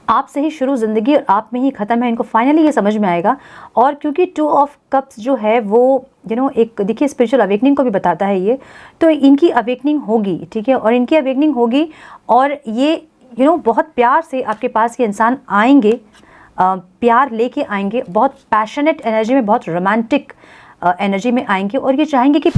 आप से ही शुरू ज़िंदगी और आप में ही ख़त्म है, इनको फाइनली ये समझ में आएगा। और क्योंकि 2 ऑफ कप्स जो है वो एक देखिए स्पिरिचुअल अवेकनिंग को भी बताता है ये, तो इनकी अवेकनिंग होगी, ठीक है, और इनकी अवेकनिंग होगी और ये बहुत प्यार से आपके पास ये इंसान आएंगे, प्यार लेके आएंगे, बहुत पैशनेट एनर्जी में, बहुत रोमांटिक एनर्जी में आएंगे और ये चाहेंगे कि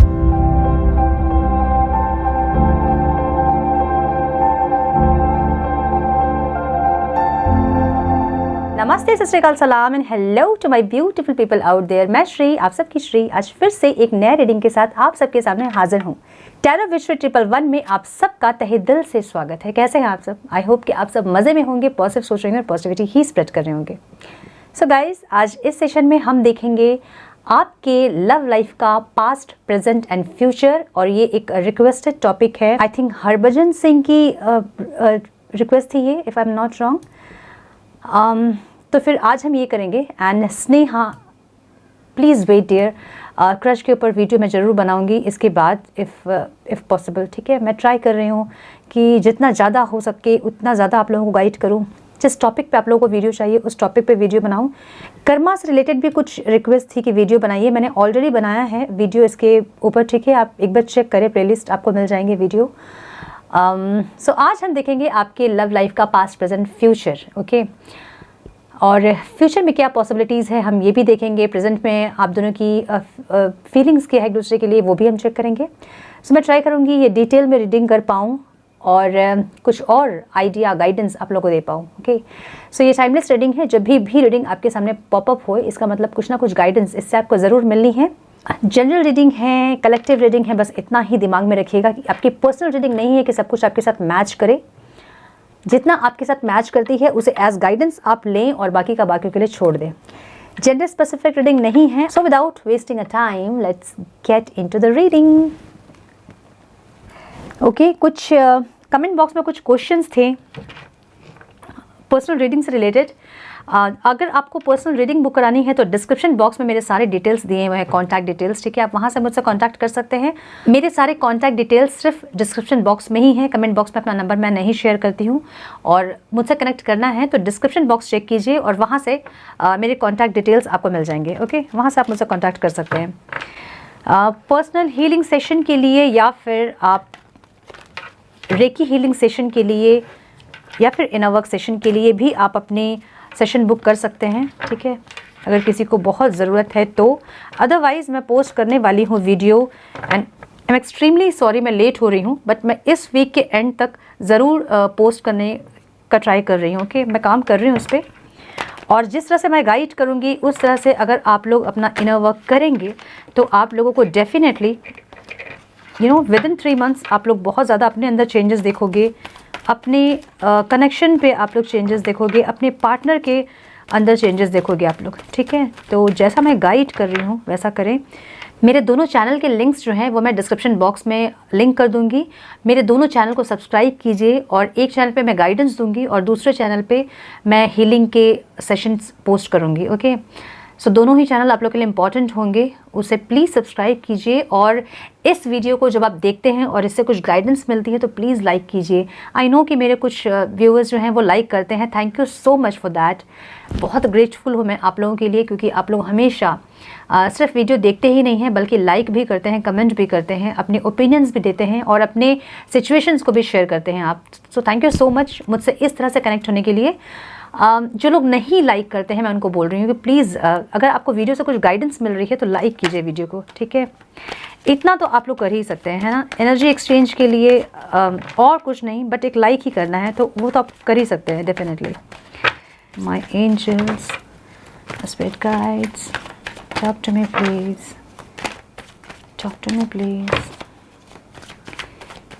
नमस्ते, सत श्री अकाल, सलाम and hello to my beautiful people out there. मैं श्री, आप सबकी श्री, आज फिर से एक नए रीडिंग के साथ आप सबके सामने हाजिर हूँ। टैरो विश्व 111 में आप सबका तहे दिल से स्वागत है। कैसे हैं आप सब? आई होप कि आप सब मज़े में होंगे, पॉजिटिव सोच रहे होंगे और पॉजिटिविटी ही स्प्रेड कर रहे होंगे। सो गाइज, आज इस सेशन में हम देखेंगे आपके लव लाइफ का पास्ट, प्रेजेंट एंड फ्यूचर, और ये एक रिक्वेस्टेड टॉपिक है। आई थिंक हरभजन सिंह की रिक्वेस्ट थी ये, if I am not wrong. तो फिर आज हम ये करेंगे। And Sneha, please wait dear, crush के ऊपर वीडियो मैं ज़रूर बनाऊंगी इसके बाद, इफ़ पॉसिबल, ठीक है। मैं ट्राई कर रही हूँ कि जितना ज़्यादा हो सके उतना ज़्यादा आप लोगों को गाइड करूँ। जिस टॉपिक पे आप लोगों को वीडियो चाहिए उस टॉपिक पे वीडियो बनाऊँ। कर्मा से रिलेटेड भी कुछ रिक्वेस्ट थी कि वीडियो बनाइए, मैंने ऑलरेडी बनाया है वीडियो इसके ऊपर, ठीक है। आप एक बार चेक करें, प्लेलिस्ट आपको मिल जाएंगे वीडियो। सो आज हम देखेंगे आपके लव लाइफ का पास्ट, प्रेजेंट, फ्यूचर, ओके। और फ्यूचर में क्या पॉसिबिलिटीज़ है हम ये भी देखेंगे। प्रेजेंट में आप दोनों की फीलिंग्स क्या है एक दूसरे के लिए, वो भी हम चेक करेंगे। सो मैं ट्राई करूँगी ये डिटेल में रीडिंग कर पाऊँ और कुछ और आइडिया, गाइडेंस आप लोगों को दे पाऊँ, ओके। सो ये टाइमलेस रीडिंग है। जब भी रीडिंग आपके सामने पॉपअप हो, इसका मतलब कुछ ना कुछ गाइडेंस इससे आपको ज़रूर मिलनी है। जनरल रीडिंग है, कलेक्टिव रीडिंग है, बस इतना ही दिमाग में रखिएगा कि आपकी पर्सनल रीडिंग नहीं है कि सब कुछ आपके साथ मैच करे। जितना आपके साथ मैच करती है उसे एज गाइडेंस आप लें और बाकी का बाकी के लिए छोड़ दें। जेंडर स्पेसिफिक रीडिंग नहीं है। So without wasting a time, let's get into the reading, okay. कुछ कमेंट बॉक्स में कुछ क्वेश्चंस थे पर्सनल रीडिंग से रिलेटेड। अगर आपको पर्सनल रीडिंग बुक करानी है तो डिस्क्रिप्शन बॉक्स में मेरे सारे डिटेल्स दिए हुए हैं, कॉन्टैक्ट डिटेल्स, ठीक है। आप वहाँ से मुझसे कॉन्टैक्ट कर सकते हैं। मेरे सारे कॉन्टैक्ट डिटेल्स सिर्फ डिस्क्रिप्शन बॉक्स में ही है। कमेंट बॉक्स में अपना नंबर मैं नहीं शेयर करती हूँ। और मुझसे कनेक्ट करना है तो डिस्क्रिप्शन बॉक्स चेक कीजिए और वहाँ से मेरे कॉन्टैक्ट डिटेल्स आपको मिल जाएंगे, ओके। वहाँ से आप मुझसे कॉन्टैक्ट कर सकते हैं। पर्सनल हीलिंग सेशन के लिए या फिर आप रेकी हीलिंग सेशन के लिए या फिर इनर वर्क सेशन के लिए भी आप अपने सेशन बुक कर सकते हैं, ठीक है, अगर किसी को बहुत ज़रूरत है तो। अदरवाइज़ मैं पोस्ट करने वाली हूँ video, and I am extremely sorry मैं लेट हो रही हूँ, बट मैं इस वीक के एंड तक ज़रूर पोस्ट करने का ट्राई कर रही हूँ, ओके। मैं काम कर रही हूँ उस पर, और जिस तरह से मैं गाइड करूँगी उस तरह से अगर आप लोग अपना इनर वर्क करेंगे तो आप लोगों को डेफिनेटली विदिन 3 मंथ्स आप लोग बहुत ज़्यादा अपने अंदर चेंजेस देखोगे, अपने कनेक्शन पे आप लोग चेंजेस देखोगे, अपने पार्टनर के अंदर चेंजेस देखोगे आप लोग, ठीक है। तो जैसा मैं गाइड कर रही हूँ वैसा करें। मेरे दोनों चैनल के लिंक्स जो हैं वो मैं डिस्क्रिप्शन बॉक्स में लिंक कर दूँगी। मेरे दोनों चैनल को सब्सक्राइब कीजिए, और एक चैनल पे मैं गाइडेंस दूँगी और दूसरे चैनल पे मैं हीलिंग के सेशंस पोस्ट करूँगी, ओके। सो दोनों ही चैनल आप लोग के लिए इंपॉर्टेंट होंगे, उसे प्लीज़ सब्सक्राइब कीजिए। और इस वीडियो को जब आप देखते हैं और इससे कुछ गाइडेंस मिलती है तो प्लीज़ लाइक कीजिए। आई नो कि मेरे कुछ व्यूअर्स जो हैं वो लाइक करते हैं, thank you so much for that. बहुत ग्रेटफुल हूँ मैं आप लोगों के लिए, क्योंकि आप लोग हमेशा सिर्फ वीडियो देखते ही नहीं हैं बल्कि लाइक भी करते हैं, कमेंट भी करते हैं, अपने ओपिनियंस भी देते हैं और अपने सिचुएशंस को भी शेयर करते हैं आप। So thank you so much मुझसे इस तरह से कनेक्ट होने के लिए। जो लोग नहीं लाइक करते हैं मैं उनको बोल रही हूँ कि प्लीज़ अगर आपको वीडियो से कुछ गाइडेंस मिल रही है तो लाइक कीजिए वीडियो को, ठीक है। इतना तो आप लोग कर ही सकते हैं, है ना। एनर्जी एक्सचेंज के लिए और कुछ नहीं, बट एक लाइक ही करना है तो वो तो आप कर ही सकते हैं definitely. My angels, spirit guides, talk to me please, talk to me please.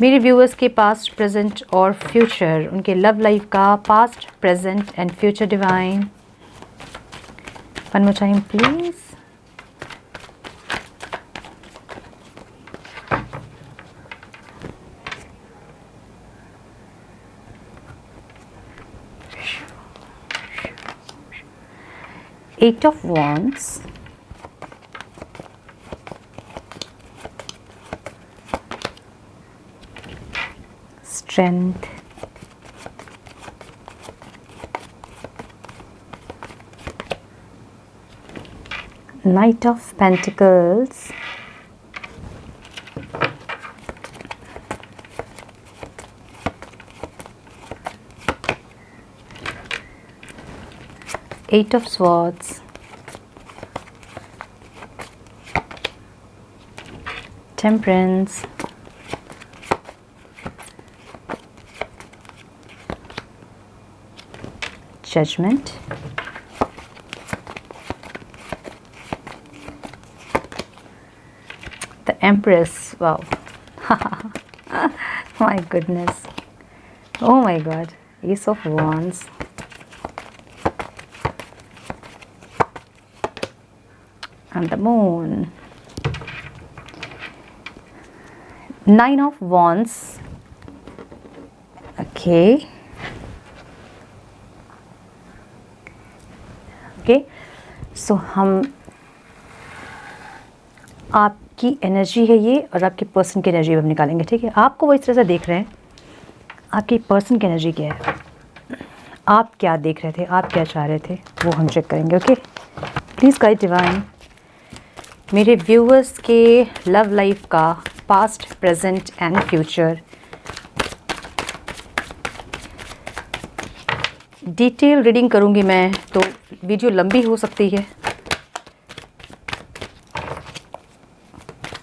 मेरे व्यूअर्स के पास्ट, प्रेजेंट और फ्यूचर, उनके लव लाइफ का past, present and future divine. One more time please. Eight of Wands, Strength, Knight of Pentacles, Eight of Swords, Temperance, Judgment, the Empress. Wow. My goodness. Oh my God. Ace of Wands, and the Moon. Nine of Wands. Okay. Okay so हम आपकी energy है ये और आपके person की energy हम निकालेंगे, ठीक है। आपको वो इस तरह से देख रहे हैं, आपकी पर्सन की एनर्जी क्या है, आप क्या देख रहे थे, आप क्या चाह रहे थे, वो हम चेक करेंगे। ओके प्लीज़ गाइड डिवाइन मेरे व्यूअर्स के लव लाइफ का past, present and future. Detail reading करूंगी मैं तो वीडियो लंबी हो सकती है,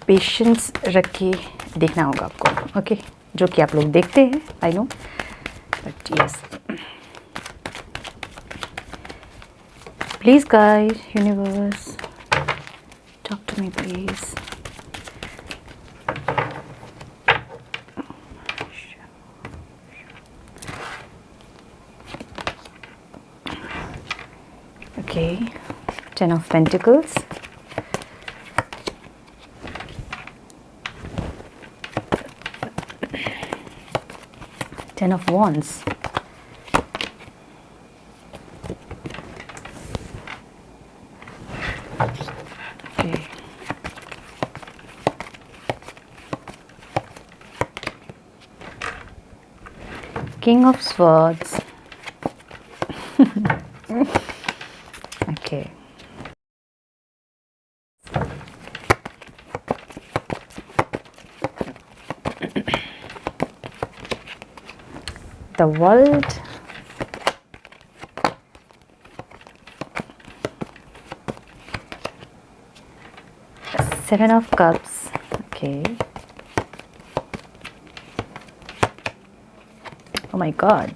पेशेंस रख के देखना होगा आपको। ओके जो कि आप लोग देखते हैं, I know, but yes please guide universe talk to me please. Okay, Ten of Pentacles, Ten of Wands, okay, King of Swords, okay, the World, Seven of Cups, okay, oh my God,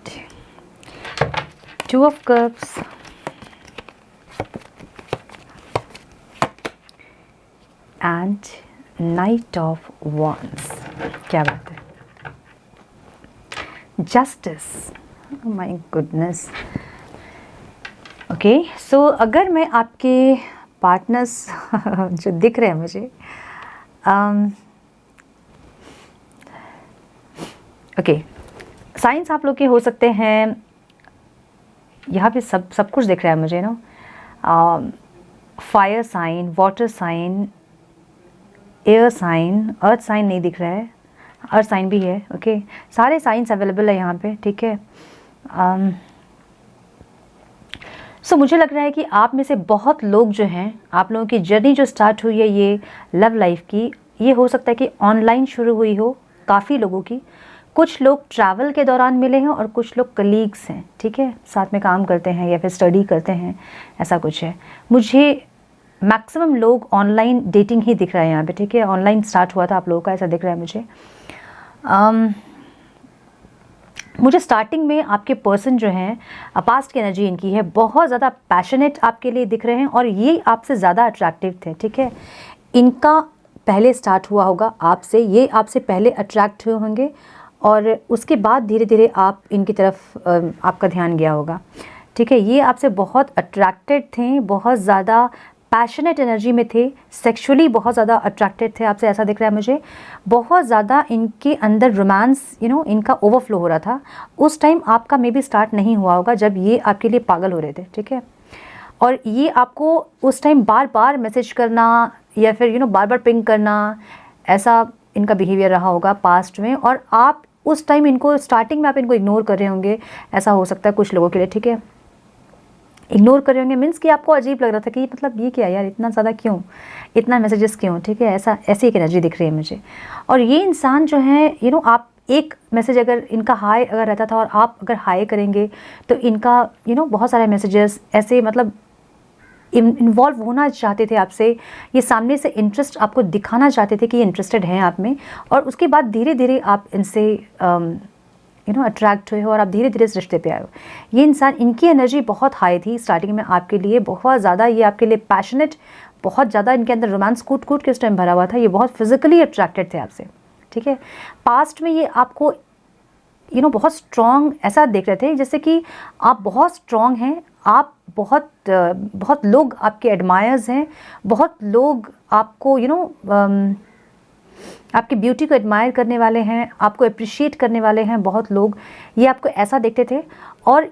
Two of Cups, and Knight of Wands। क्या बात है, justice, my goodness. Okay so अगर मैं आपके partners जो दिख रहे हैं मुझे, ओके साइंस आप लोग के हो सकते हैं, यहाँ पे सब कुछ दिख रहा है मुझे ना, fire sign, water sign, air sign, earth sign नहीं दिख रहा है, अर्थ साइन भी है। ओके सारे साइंस अवेलेबल है यहाँ पे, ठीक है। सो मुझे लग रहा है कि आप में से बहुत लोग जो हैं, आप लोगों की जर्नी जो स्टार्ट हुई है ये लव लाइफ की, ये हो सकता है कि ऑनलाइन शुरू हुई हो काफ़ी लोगों की। कुछ लोग ट्रैवल के दौरान मिले हैं और कुछ लोग कलीग्स हैं, ठीक है, साथ में काम करते हैं या फिर स्टडी करते हैं, ऐसा कुछ है। मुझे मैक्सिमम लोग ऑनलाइन डेटिंग ही दिख रहा है यहाँ पे, ठीक है, ऑनलाइन स्टार्ट हुआ था आप लोगों का, ऐसा दिख रहा है मुझे। मुझे स्टार्टिंग में आपके पर्सन जो हैं, पास्ट की एनर्जी इनकी है, बहुत ज़्यादा पैशनेट आपके लिए दिख रहे हैं और ये आपसे ज़्यादा अट्रैक्टिव थे, ठीक है। इनका पहले स्टार्ट हुआ होगा आपसे, ये आपसे पहले अट्रैक्ट हुए होंगे और उसके बाद धीरे धीरे आप इनकी तरफ आपका ध्यान गया होगा, ठीक है। ये आपसे बहुत अट्रैक्टेड थे, बहुत ज़्यादा पैशनेट एनर्जी में थे, सेक्सुअली बहुत ज़्यादा अट्रैक्टेड थे आपसे, ऐसा दिख रहा है मुझे। बहुत ज़्यादा इनके अंदर रोमांस इनका ओवरफ्लो हो रहा था। उस टाइम आपका मे बी स्टार्ट नहीं हुआ होगा जब ये आपके लिए पागल हो रहे थे, ठीक है। और ये आपको उस टाइम बार बार मैसेज करना या फिर बार बार पिंग करना, ऐसा इनका बिहेवियर रहा होगा पास्ट में, और आप उस टाइम इनको स्टार्टिंग में आप इनको इग्नोर कर रहे होंगे, ऐसा हो सकता है कुछ लोगों के लिए, ठीक है। इग्नोर कर रहे होंगे, मीन्स कि आपको अजीब लग रहा था कि मतलब ये क्या यार, इतना ज़्यादा क्यों, इतना मैसेजेस क्यों, ठीक है, ऐसी एक एनर्जी दिख रही है मुझे। और ये इंसान जो है आप एक मैसेज अगर इनका हाई अगर रहता था और आप अगर हाई करेंगे तो इनका बहुत सारे मैसेजेस ऐसे मतलब इन्वॉल्व होना चाहते थे आपसे, ये सामने से इंटरेस्ट आपको दिखाना चाहते थे कि ये इंटरेस्टेड हैं आप में, और उसके बाद धीरे धीरे आप इनसे अट्रैक्ट हुए हो और आप धीरे धीरे इस रिश्ते पे आए हो। ये इंसान, इनकी एनर्जी बहुत हाई थी स्टार्टिंग में आपके लिए, बहुत ज़्यादा ये आपके लिए पैशनेट, बहुत ज़्यादा इनके अंदर रोमांस कूट कूट के उस टाइम भरा हुआ था, ये बहुत फिजिकली अट्रैक्टेड थे आपसे, ठीक है। पास्ट में ये आपको बहुत स्ट्रॉन्ग ऐसा देख रहे थे जैसे कि आप बहुत स्ट्रॉन्ग हैं, आप बहुत लोग आपके एडमायर्स हैं, बहुत लोग आपको आपकी ब्यूटी को एडमायर करने वाले हैं, आपको अप्रिशिएट करने वाले हैं बहुत लोग, ये आपको ऐसा देखते थे। और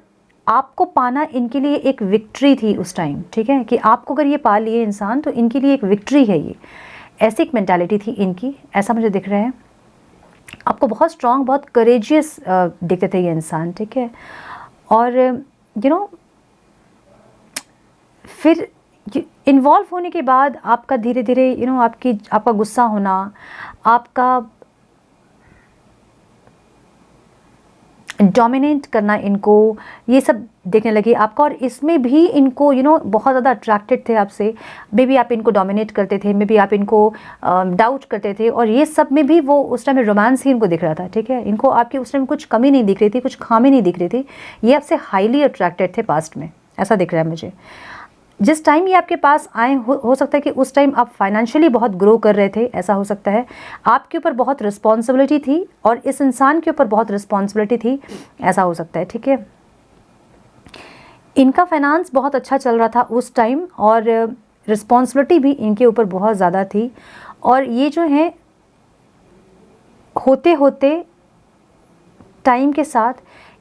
आपको पाना इनके लिए एक विक्ट्री थी उस टाइम, ठीक है, कि आपको अगर ये पा लिए इंसान तो इनके लिए एक विक्ट्री है ये, ऐसी एक मेंटालिटी थी इनकी, ऐसा मुझे दिख रहा है। आपको बहुत स्ट्रॉन्ग, बहुत करेजियस दिखते थे ये इंसान, ठीक है। और फिर इन्वॉल्व होने के बाद आपका धीरे धीरे आपका गुस्सा होना, आपका डोमिनेट करना इनको, ये सब देखने लगे आपका। और इसमें भी इनको बहुत ज़्यादा अट्रैक्टेड थे आपसे, मे बी आप इनको डोमिनेट करते थे, मे बी आप इनको डाउट करते थे, और ये सब में भी वो उस टाइम में रोमांस ही इनको दिख रहा था, ठीक है। इनको आपकी उस टाइम कुछ कमी नहीं दिख रही थी, कुछ खामी नहीं दिख रही थी, ये आपसे हाईली अट्रैक्टेड थे पास्ट में, ऐसा दिख रहा है मुझे। जिस टाइम ये आपके पास आए हो सकता है कि उस टाइम आप फाइनेंशियली बहुत ग्रो कर रहे थे, ऐसा हो सकता है। आपके ऊपर बहुत रिस्पॉन्सिबिलिटी थी और इस इंसान के ऊपर बहुत रिस्पॉन्सिबिलिटी थी, ऐसा हो सकता है, ठीक है। इनका फाइनेंस बहुत अच्छा चल रहा था उस टाइम और रिस्पॉन्सिबिलिटी भी इनके ऊपर बहुत ज़्यादा थी, और ये जो है होते होते टाइम के साथ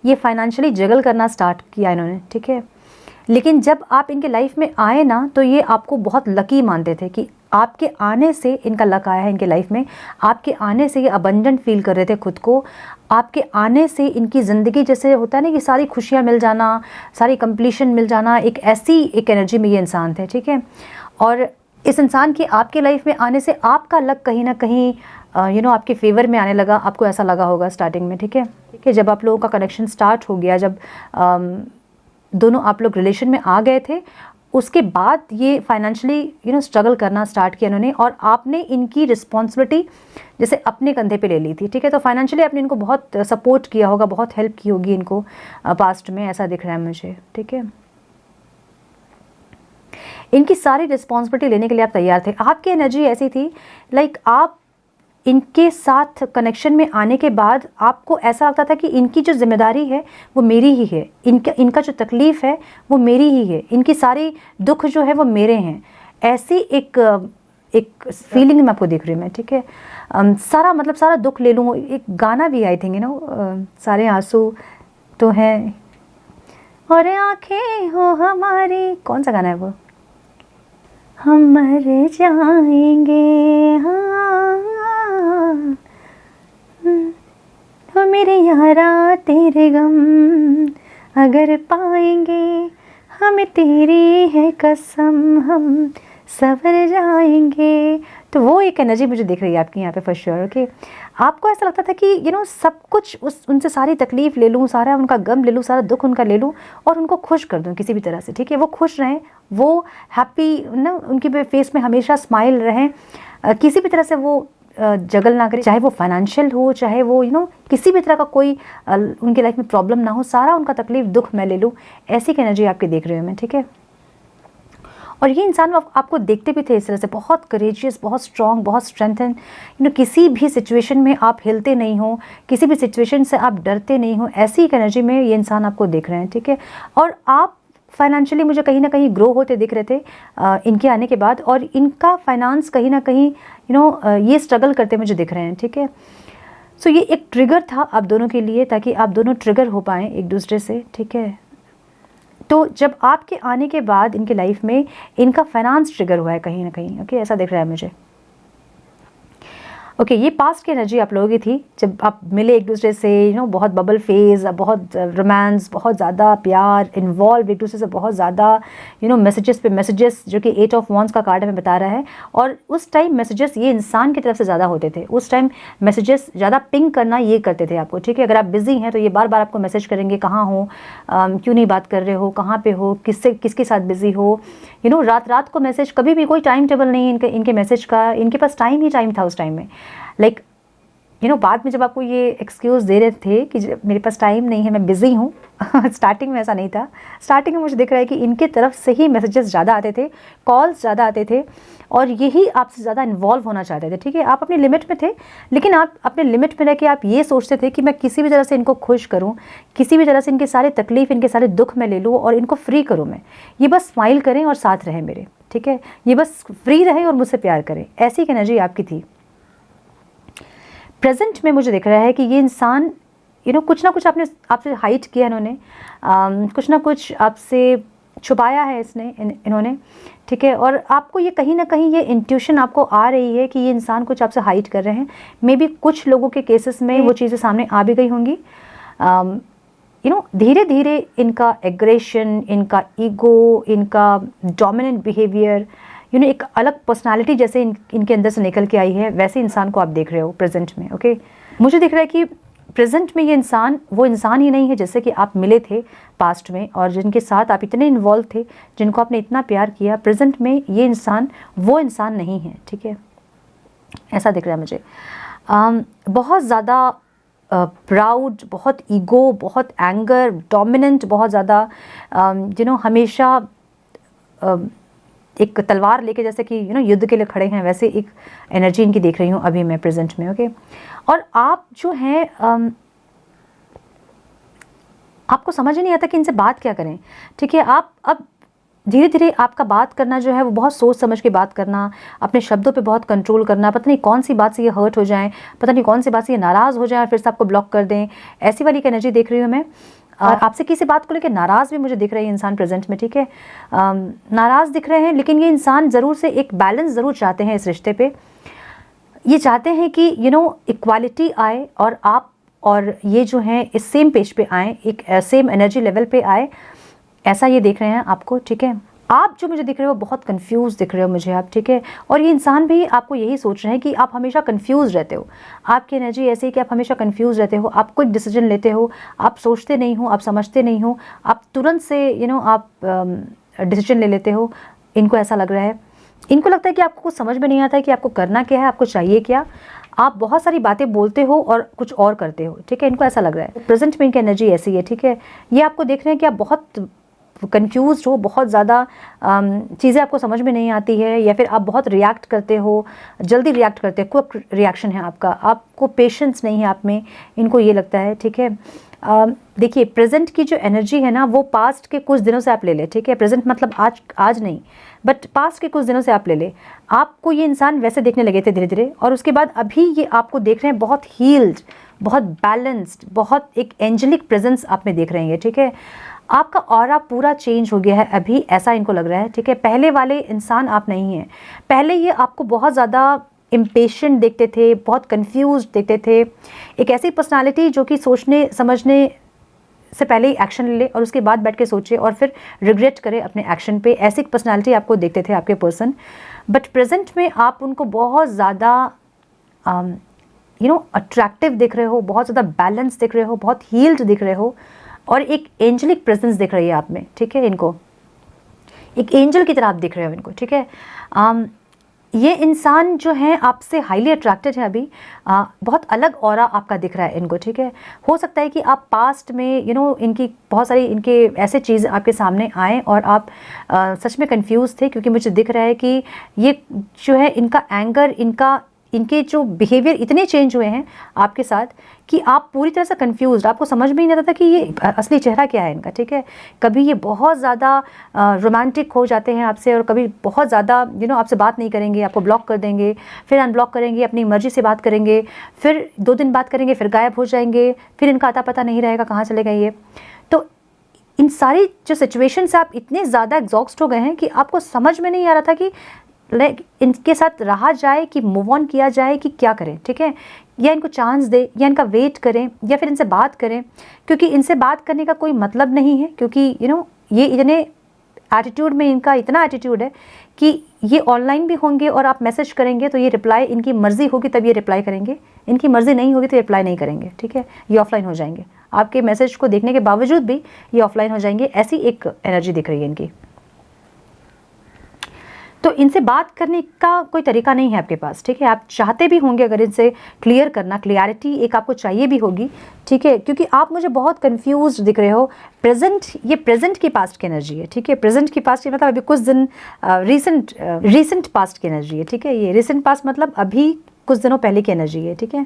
ये फाइनेंशियली जगल करना स्टार्ट किया इन्होंने, ठीक है। लेकिन जब आप इनके लाइफ में आए ना, तो ये आपको बहुत लकी मानते थे कि आपके आने से इनका लक आया है इनके लाइफ में, आपके आने से ये अबंडेंट फील कर रहे थे खुद को, आपके आने से इनकी ज़िंदगी जैसे होता है ना कि सारी खुशियाँ मिल जाना, सारी कंप्लीशन मिल जाना, एक ऐसी एक एनर्जी में ये इंसान थे, ठीक है। और इस इंसान की आपके लाइफ में आने से आपका लक कहीं ना कहीं आपके फेवर में आने लगा, आपको ऐसा लगा होगा स्टार्टिंग में, ठीक है, ठीक है। जब आप लोगों का कनेक्शन स्टार्ट हो गया, जब दोनों आप लोग रिलेशन में आ गए थे, उसके बाद ये फाइनेंशियली स्ट्रगल करना स्टार्ट किया इन्होंने, और आपने इनकी रिस्पॉन्सिबिलिटी जैसे अपने कंधे पे ले ली थी, ठीक है। तो फाइनेंशियली आपने इनको बहुत सपोर्ट किया होगा, बहुत हेल्प की होगी इनको पास्ट में, ऐसा दिख रहा है मुझे, ठीक है। इनकी सारी रिस्पॉन्सिबिलिटी लेने के लिए आप तैयार थे। आपकी एनर्जी ऐसी थी लाइक आप इनके साथ कनेक्शन में आने के बाद आपको ऐसा लगता था कि इनकी जो जिम्मेदारी है वो मेरी ही है, इनका जो तकलीफ़ है वो मेरी ही है, इनकी सारी दुख जो है वो मेरे हैं, ऐसी एक फीलिंग मैं आपको दिख रही हूँ मैं, ठीक है। सारा मतलब सारा दुख ले लूँ, एक गाना भी आई थिंक सारे आंसू तो हैं और आँखें हो हमारी, कौन सा गाना है वो, हम मर जाएंगे हाँ हो मेरे यारा तेरे गम अगर पाएंगे, हमें तेरी है कसम हम सवर जाएंगे। तो वो एक एनर्जी मुझे दिख रही है आपकी यहाँ पे फॉर श्योर, ओके। आपको ऐसा लगता था कि सब कुछ उनसे सारी तकलीफ़ ले लूँ, सारा उनका गम ले लूँ, सारा दुख उनका ले लूँ और उनको खुश कर दूँ किसी भी तरह से, ठीक है। वो खुश रहें, वो हैप्पी ना, उनके फेस में हमेशा स्माइल रहें, किसी भी तरह से वो जगल ना करें, चाहे वो फाइनेंशियल हो, चाहे वो किसी भी तरह का कोई उनके लाइफ में प्रॉब्लम ना हो, सारा उनका तकलीफ दुख मैं ले लूँ, ऐसी एक एनर्जी आपकी देख रही हूँ मैं, ठीक है। और ये इंसान आपको देखते भी थे इस तरह से, बहुत करेजियस, बहुत स्ट्रॉन्ग, बहुत स्ट्रेंथन, किसी भी सिचुएशन में आप हिलते नहीं हो, किसी भी सिचुएशन से आप डरते नहीं हो, ऐसी एक एनर्जी में ये इंसान आपको देख रहे हैं, ठीक है। और आप फाइनेंशियली मुझे कहीं ना कहीं ग्रो होते दिख रहे थे इनके आने के बाद, और इनका फाइनेंस कहीं ना कहीं ये स्ट्रगल करते मुझे दिख रहे हैं, ठीक है। सो ये एक ट्रिगर था आप दोनों के लिए, ताकि आप दोनों ट्रिगर हो पाएँ एक दूसरे से, ठीक है। तो जब आपके आने के बाद इनके लाइफ में इनका फाइनेंस ट्रिगर हुआ है कहीं ना कहीं, ओके, ऐसा दिख रहा है मुझे। ओके, ये पास्ट की एनर्जी आप लोगों की थी जब आप मिले एक दूसरे से, बहुत बबल फेज, बहुत रोमांस, बहुत ज़्यादा प्यार, इन्वॉल्व एक दूसरे से बहुत ज़्यादा, मैसेजेस पे मैसेजेस, जो कि 8 ऑफ वॉन्ड्स का कार्ड हमें बता रहा है। और उस टाइम मैसेजेस ये इंसान की तरफ से ज़्यादा होते थे, उस टाइम मैसेजेस ज़्यादा पिंग करना ये करते थे आपको, ठीक है। अगर आप बिजी हैं तो ये बार बार आपको मैसेज करेंगे, कहाँ हो, क्यों नहीं बात कर रहे हो, कहाँ पे हो, किसके साथ बिजी हो, रात रात को मैसेज, कभी भी कोई टाइम टेबल नहीं इनके मैसेज का, इनके पास टाइम ही टाइम था उस टाइम में। लाइक बाद में जब आपको ये एक्सक्यूज़ दे रहे थे कि मेरे पास टाइम नहीं है, मैं बिज़ी हूँ स्टार्टिंग में ऐसा नहीं था। स्टार्टिंग में मुझे दिख रहा है कि इनके तरफ से ही मैसेजेस ज़्यादा आते थे, कॉल्स ज़्यादा आते थे, और यही आपसे ज़्यादा इन्वॉल्व होना चाहते थे, ठीक है। आप अपनी लिमिट में थे, लेकिन आप अपने लिमिट में रह के आप ये सोचते थे कि मैं किसी भी तरह से इनको खुश करूँ, किसी भी तरह से इनके सारे तकलीफ़, इनके सारे दुख मैं ले लूँ और इनको फ्री करूँ। मैं ये बस स्माइल करें और साथ रहें मेरे, ठीक है, ये बस फ्री रहें और मुझसे प्यार करें, ऐसी एक एनर्जी आपकी थी। प्रेजेंट में मुझे दिख रहा है कि ये इंसान कुछ ना कुछ आपसे हाइड किया इन्होंने, कुछ ना कुछ आपसे छुपाया है इन्होंने, ठीक है। और आपको ये कहीं ना कहीं ये इंट्यूशन आपको आ रही है कि ये इंसान कुछ आपसे हाइड कर रहे हैं। मे बी कुछ लोगों के केसेस में वो चीज़ें सामने आ भी गई होंगी। धीरे धीरे इनका एग्रेशन, इनका ईगो, इनका डोमिनेंट बिहेवियर, एक अलग पर्सनालिटी जैसे इनके अंदर से निकल के आई है, वैसे इंसान को आप देख रहे हो प्रेजेंट में। ओके, मुझे दिख रहा है कि प्रेजेंट में ये इंसान वो इंसान ही नहीं है जैसे कि आप मिले थे पास्ट में, और जिनके साथ आप इतने इन्वॉल्व थे, जिनको आपने इतना प्यार किया। प्रेजेंट में ये इंसान वो इंसान नहीं है, ठीक है, ऐसा दिख रहा है मुझे। बहुत ज़्यादा प्राउड, बहुत ईगो, बहुत एंगर, डोमिनेंट, बहुत ज़्यादा हमेशा एक तलवार लेके जैसे कि युद्ध के लिए खड़े हैं, वैसे एक एनर्जी इनकी देख रही हूँ अभी मैं प्रेजेंट में। ओके, और आप जो हैं आपको समझ ही नहीं आता कि इनसे बात क्या करें, ठीक है। आप अब धीरे धीरे आपका बात करना जो है वो बहुत सोच समझ के बात करना, अपने शब्दों पे बहुत कंट्रोल करना, पता नहीं कौन सी बात से ये हर्ट हो जाएं, पता नहीं कौन सी बात से ये नाराज़ हो जाएं और फिर से आपको ब्लॉक कर दें, ऐसी वाली एक एनर्जी देख रही हूँ मैं। और आपसे किसी बात को लेकर नाराज़ भी मुझे दिख रही है इंसान प्रेजेंट में, ठीक है। नाराज़ दिख रहे हैं, लेकिन ये इंसान ज़रूर से एक बैलेंस ज़रूर चाहते हैं इस रिश्ते पे। ये चाहते हैं कि इक्वालिटी आए और आप और ये जो हैं इस सेम पेज पे आए, एक सेम एनर्जी लेवल पे आए, ऐसा ये देख रहे हैं आपको, ठीक है। आप जो मुझे दिख रहे हो बहुत कंफ्यूज दिख रहे हो मुझे आप, ठीक है। और ये इंसान भी आपको यही सोच रहे हैं कि आप हमेशा कंफ्यूज रहते हो। आपकी एनर्जी ऐसी है कि आप हमेशा कंफ्यूज रहते हो, आप कोई डिसीजन लेते हो, आप सोचते नहीं हो, आप समझते नहीं हो, आप तुरंत से आप डिसीजन ले लेते हो। इनको ऐसा लग रहा है, इनको लगता है कि आपको कुछ समझ में नहीं आता है कि आपको करना क्या है, आपको चाहिए क्या। आप बहुत सारी बातें बोलते हो और कुछ और करते हो, ठीक है। इनको ऐसा लग रहा है प्रेजेंट में इनकी एनर्जी ऐसी है, ठीक है। ये आपको देख रहे हैं कि आप बहुत कंफ्यूज हो, बहुत ज़्यादा चीज़ें आपको समझ में नहीं आती है, या फिर आप बहुत रिएक्ट करते हो, जल्दी रिएक्ट करते हो, क्विक रिएक्शन है आपका, आपको पेशेंस नहीं है आप में, इनको ये लगता है, ठीक है। देखिए प्रेजेंट की जो एनर्जी है ना वो पास्ट के कुछ दिनों से आप ले लें, ठीक है। प्रेजेंट मतलब आज नहीं, बट पास्ट के कुछ दिनों से आप ले लें। आपको ये इंसान वैसे देखने लगे थे धीरे धीरे, और उसके बाद अभी ये आपको देख रहे हैं बहुत हील्ड, बहुत बैलेंस्ड, बहुत एक एंजेलिक प्रेजेंस आप में देख रहे हैं, ठीक है। आपका ऑरा पूरा चेंज हो गया है अभी, ऐसा इनको लग रहा है, ठीक है। पहले वाले इंसान आप नहीं हैं। पहले ये आपको बहुत ज़्यादा इम्पेशेंट देखते थे, बहुत कंफ्यूज देखते थे, एक ऐसी पर्सनालिटी जो कि सोचने समझने से पहले ही एक्शन ले ले और उसके बाद बैठ के सोचे और फिर रिग्रेट करे अपने एक्शन पे, ऐसी पर्सनालिटी आपको देखते थे आपके पर्सन। बट प्रेजेंट में आप उनको बहुत ज़्यादा अट्रैक्टिव दिख रहे हो, बहुत ज़्यादा बैलेंस दिख रहे हो, बहुत हील्ड दिख रहे हो, और एक एंजलिक प्रेजेंस दिख रही है आप में, ठीक है। इनको एक एंजल की तरह आप दिख रहे हो इनको, ठीक है। ये इंसान जो है आपसे हाईली अट्रैक्टेड है अभी, बहुत अलग ऑरा आपका दिख रहा है इनको, ठीक है। हो सकता है कि आप पास्ट में इनकी बहुत सारी इनके ऐसे चीज़ आपके सामने आए और आप सच में कंफ्यूज थे, क्योंकि मुझे दिख रहा है कि ये जो है इनका एंगर, इनके जो बिहेवियर इतने चेंज हुए हैं आपके साथ कि आप पूरी तरह से कंफ्यूज, आपको समझ में ही नहीं आता था कि ये असली चेहरा क्या है इनका, ठीक है। कभी ये बहुत ज़्यादा रोमांटिक हो जाते हैं आपसे, और कभी बहुत ज़्यादा आपसे बात नहीं करेंगे, आपको ब्लॉक कर देंगे, फिर अनब्लॉक करेंगे, अपनी मर्जी से बात करेंगे, फिर 2 दिन बात करेंगे, फिर गायब हो जाएंगे, फिर इनका आता पता नहीं रहेगा कहाँ चले गए ये। तो इन सारी जो सिचुएशन से आप इतने ज़्यादा एग्जॉस्ट हो गए हैं कि आपको समझ में नहीं आ रहा था कि लाइक इनके साथ रहा जाए कि मूव ऑन किया जाए कि क्या करें, ठीक है, या इनको चांस दे या इनका वेट करें या फिर इनसे बात करें, क्योंकि इनसे बात करने का कोई मतलब नहीं है, क्योंकि ये इतने एटीट्यूड में, इनका इतना एटीट्यूड है कि ये ऑनलाइन भी होंगे और आप मैसेज करेंगे तो ये रिप्लाई, इनकी मर्जी होगी तब ये रिप्लाई करेंगे, इनकी मर्जी नहीं होगी तो ये रिप्लाई नहीं करेंगे, ठीक है, ये ऑफलाइन हो जाएंगे। आपके मैसेज को देखने के बावजूद भी ये ऑफलाइन हो जाएंगे, ऐसी एक एनर्जी दिख रही है इनकी। तो इनसे बात करने का कोई तरीका नहीं है आपके पास, ठीक है, आप चाहते भी होंगे अगर इनसे क्लियर करना, क्लियरिटी एक आपको चाहिए भी होगी, ठीक है, क्योंकि आप मुझे बहुत कंफ्यूज दिख रहे हो। ये प्रेजेंट की पास्ट की एनर्जी है, ठीक है, प्रेजेंट की पास्ट की मतलब अभी कुछ दिन रीसेंट पास्ट की एनर्जी है, ठीक है, ये रीसेंट पास्ट मतलब अभी कुछ दिनों पहले की एनर्जी है, ठीक है।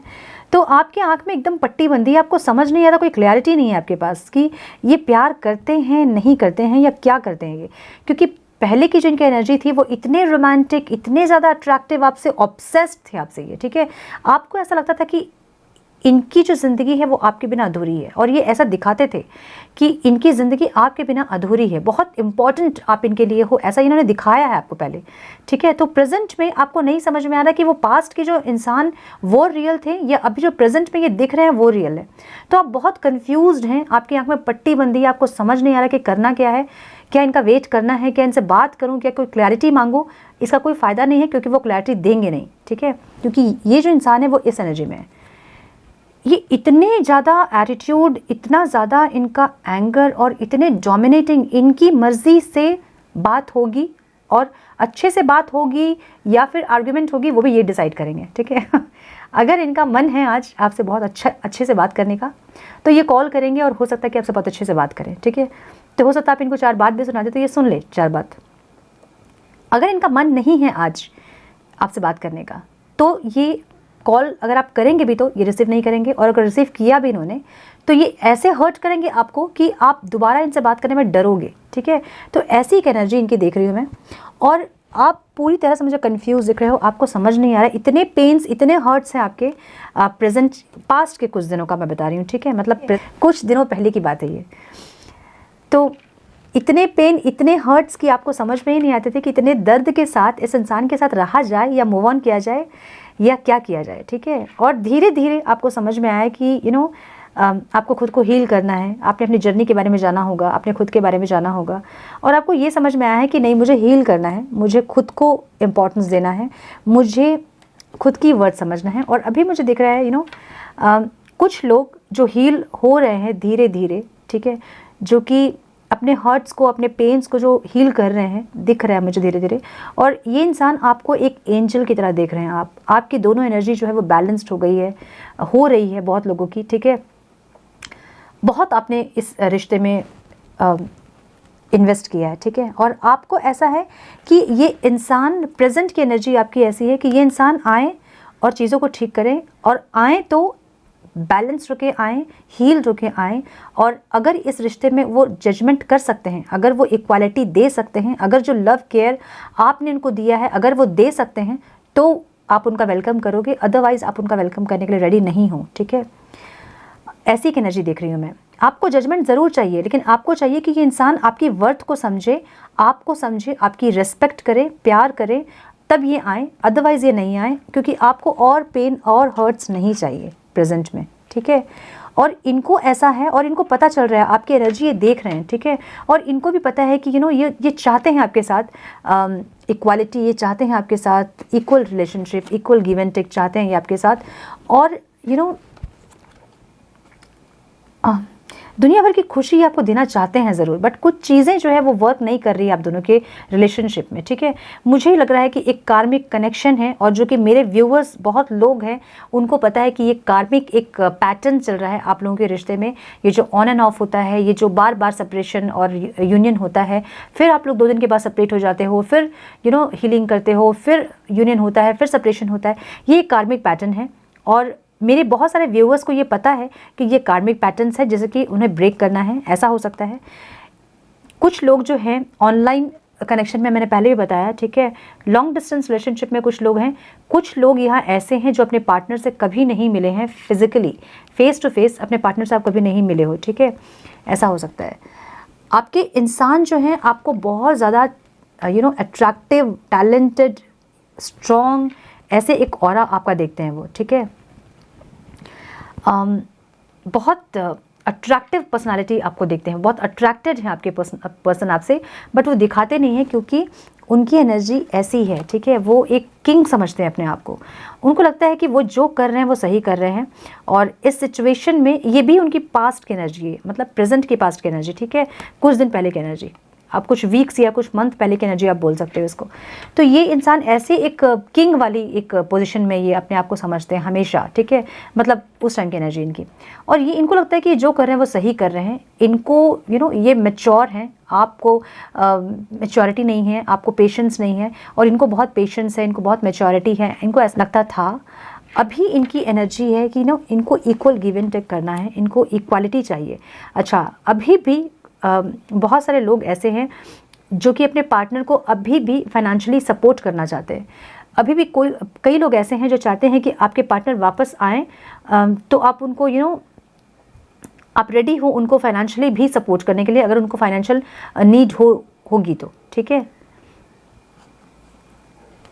तो आपके आंख में एकदम पट्टी बंदी है, आपको समझ नहीं आता, कोई क्लैरिटी नहीं है आपके पास कि ये प्यार करते हैं नहीं करते हैं या क्या करते हैं ये, क्योंकि पहले की जो इनकी एनर्जी थी वो इतने रोमांटिक, इतने ज़्यादा अट्रैक्टिव, आपसे ऑब्सेस्ड थे आपसे ये, ठीक है, आपको ऐसा लगता था कि इनकी जो ज़िंदगी है वो आपके बिना अधूरी है, और ये ऐसा दिखाते थे कि इनकी ज़िंदगी आपके बिना अधूरी है, बहुत इंपॉर्टेंट आप इनके लिए हो, ऐसा इन्होंने दिखाया है आपको पहले, ठीक है। तो प्रेजेंट में आपको नहीं समझ में आ रहा कि वो पास्ट के जो इंसान वो रियल थे या अभी जो प्रेजेंट में ये दिख रहे हैं वो रियल है। तो आप बहुत कन्फ्यूज्ड हैं, आपकी आंख में पट्टी बंदी है, आपको समझ नहीं आ रहा कि करना क्या है, क्या इनका वेट करना है, क्या इनसे बात करूं, क्या कोई क्लैरिटी मांगूं। इसका कोई फ़ायदा नहीं है, क्योंकि वो क्लैरिटी देंगे नहीं, ठीक है, क्योंकि ये जो इंसान है वो इस एनर्जी में है। ये इतने ज़्यादा एटीट्यूड, इतना ज़्यादा इनका एंगर और इतने डोमिनेटिंग, इनकी मर्ज़ी से बात होगी और अच्छे से बात होगी या फिर आर्ग्यूमेंट होगी, वो भी ये डिसाइड करेंगे, ठीक है। अगर इनका मन है आज आपसे बहुत अच्छे से बात करने का, तो ये कॉल करेंगे और हो सकता है कि आपसे बहुत अच्छे से बात करें, ठीक है। तो हो सकता है आप इनको 4 बात भी सुना दे तो ये सुन ले 4 बात। अगर इनका मन नहीं है आज आपसे बात करने का, तो ये कॉल अगर आप करेंगे भी तो ये रिसीव नहीं करेंगे, और अगर रिसीव किया भी इन्होंने तो ये ऐसे हर्ट करेंगे आपको कि आप दोबारा इनसे बात करने में डरोगे, ठीक है। तो ऐसी एक एनर्जी इनकी देख रही हूँ मैं, और आप पूरी तरह से मुझे कंफ्यूज दिख रहे हो, आपको समझ नहीं आ रहा, इतने पेन्स, इतने हर्ट्स हैं आपके प्रेजेंट, पास्ट के कुछ दिनों का मैं बता रही हूँ, ठीक है, मतलब कुछ दिनों पहले की बात है ये। तो इतने पेन, इतने हर्ट्स की आपको समझ में ही नहीं आते थे कि इतने दर्द के साथ इस इंसान के साथ रहा जाए या मूव ऑन किया जाए या क्या किया जाए, ठीक है। और धीरे धीरे आपको समझ में आया कि आपको खुद को हील करना है, आपने अपनी जर्नी के बारे में जाना होगा, आपने खुद के बारे में जाना होगा, और आपको ये समझ में आया है कि नहीं, मुझे हील करना है, मुझे खुद को इम्पोर्टेंस देना है, मुझे खुद की वर्ड समझना है। और अभी मुझे दिख रहा है कुछ लोग जो हील हो रहे हैं धीरे धीरे, ठीक है, जो कि अपने हर्ट्स को, अपने पेन्स को जो हील कर रहे हैं, दिख रहा है मुझे धीरे धीरे। और ये इंसान आपको एक एंजल की तरह देख रहे हैं, आपकी दोनों एनर्जी जो है वो बैलेंस्ड हो गई है, हो रही है बहुत लोगों की, ठीक है। बहुत आपने इस रिश्ते में इन्वेस्ट किया है, ठीक है, और आपको ऐसा है कि ये इंसान, प्रेजेंट की एनर्जी आपकी ऐसी है कि ये इंसान आए और चीज़ों को ठीक करें, और आए तो बैलेंस रुके आएँ, हील रुके आएँ, और अगर इस रिश्ते में वो जजमेंट कर सकते हैं, अगर वो इक्वालिटी दे सकते हैं, अगर जो लव केयर आपने उनको दिया है अगर वो दे सकते हैं, तो आप उनका वेलकम करोगे, अदरवाइज़ आप उनका वेलकम करने के लिए रेडी नहीं हो, ठीक है। ऐसी एक एनर्जी देख रही हूँ मैं। आपको जजमेंट ज़रूर चाहिए, लेकिन आपको चाहिए कि ये इंसान आपकी वर्थ को समझे, आपको समझे, आपकी रिस्पेक्ट करे, प्यार करे, तब ये आए, अदरवाइज़ ये नहीं आए, क्योंकि आपको और पेन और हर्ट्स नहीं चाहिए प्रेजेंट में, ठीक है। और इनको ऐसा है, और इनको पता चल रहा है, आपकी एनर्जी ये देख रहे हैं, ठीक है, और इनको भी पता है कि ये चाहते हैं आपके साथ इक्वालिटी, ये चाहते हैं आपके साथ equal relationship, equal give and take चाहते हैं ये आपके साथ, और दुनिया भर की खुशी आपको देना चाहते हैं ज़रूर, बट कुछ चीज़ें जो है वो वर्क नहीं कर रही है आप दोनों के रिलेशनशिप में, ठीक है। मुझे लग रहा है कि एक कार्मिक कनेक्शन है, और जो कि मेरे व्यूअर्स बहुत लोग हैं उनको पता है कि ये कार्मिक एक पैटर्न चल रहा है आप लोगों के रिश्ते में। ये जो ऑन एंड ऑफ होता है, ये जो बार बार सेपरेशन और यूनियन होता है, फिर आप लोग 2 दिन के बाद सेपरेट हो जाते हो, फिर हीलिंग करते हो, फिर यूनियन होता है, फिर सेपरेशन होता है, ये एक कार्मिक पैटर्न है। और मेरे बहुत सारे व्यूअर्स को ये पता है कि ये कार्मिक पैटर्न्स है, जैसे कि उन्हें ब्रेक करना है, ऐसा हो सकता है। कुछ लोग जो हैं ऑनलाइन कनेक्शन में, मैंने पहले भी बताया, ठीक है, लॉन्ग डिस्टेंस रिलेशनशिप में कुछ लोग हैं, कुछ लोग यहाँ ऐसे हैं जो अपने पार्टनर से कभी नहीं मिले हैं फिजिकली, फेस टू फेस अपने पार्टनर से आप कभी नहीं मिले हो, ठीक है, ऐसा हो सकता है। आपके इंसान जो हैं आपको बहुत ज़्यादा अट्रैक्टिव, टैलेंटेड, स्ट्रॉन्ग ऐसे एक ऑरा आपका देखते हैं वो, ठीक है। बहुत अट्रैक्टिव पर्सनालिटी आपको देखते हैं, बहुत अट्रैक्टेड हैं आपके पर्सन आपसे, बट वो दिखाते नहीं हैं क्योंकि उनकी एनर्जी ऐसी है, ठीक है। वो एक किंग समझते हैं अपने आप को। उनको लगता है कि वो जो कर रहे हैं वो सही कर रहे हैं, और इस सिचुएशन में ये भी उनकी पास्ट की एनर्जी है, मतलब प्रेजेंट की पास्ट की एनर्जी, ठीक है, कुछ दिन पहले की एनर्जी, आप कुछ वीक्स या कुछ मंथ पहले की एनर्जी आप बोल सकते हो इसको। तो ये इंसान ऐसे एक किंग वाली एक पोजीशन में ये अपने आप को समझते हैं हमेशा, ठीक है, मतलब उस टाइम की एनर्जी इनकी। और ये इनको लगता है कि जो कर रहे हैं वो सही कर रहे हैं। इनको ये मैच्योर हैं, आपको मैच्योरिटी नहीं है, आपको पेशेंस नहीं है, और इनको बहुत पेशेंस है, इनको बहुत मैच्योरिटी है। इनको ऐसा लगता था, अभी इनकी एनर्जी है कि इनको इक्वल गिव एंड टेक करना है, इनको इक्वालिटी चाहिए। अच्छा, अभी भी बहुत सारे लोग ऐसे हैं जो कि अपने पार्टनर को अभी भी फाइनेंशियली सपोर्ट करना चाहते हैं। अभी भी कई लोग ऐसे हैं जो चाहते हैं कि आपके पार्टनर वापस आएँ, तो आप उनको आप रेडी हो उनको फाइनेंशियली भी सपोर्ट करने के लिए, अगर उनको फाइनेंशियल नीड होगी तो, ठीक है,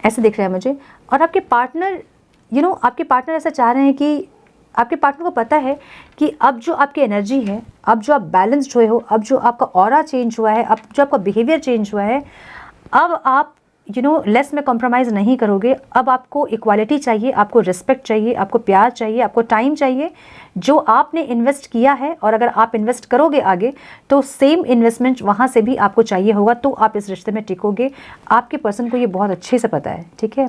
ऐसे दिख रहा है मुझे। और आपके पार्टनर आपके पार्टनर ऐसा चाह रहे हैं कि आपके पार्टनर को पता है कि अब जो आपकी एनर्जी है, अब जो आप बैलेंस्ड हुए हो, अब जो आपका ऑरा चेंज हुआ है, अब जो आपका बिहेवियर चेंज हुआ है, अब आप लेस में कॉम्प्रोमाइज़ नहीं करोगे। अब आपको इक्वालिटी चाहिए, आपको रिस्पेक्ट चाहिए, आपको प्यार चाहिए, आपको टाइम चाहिए जो आपने इन्वेस्ट किया है। और अगर आप इन्वेस्ट करोगे आगे तो सेम इन्वेस्टमेंट वहाँ से भी आपको चाहिए होगा, तो आप इस रिश्ते में टिकोगे। आपके पर्सन को ये बहुत अच्छे से पता है, ठीक है।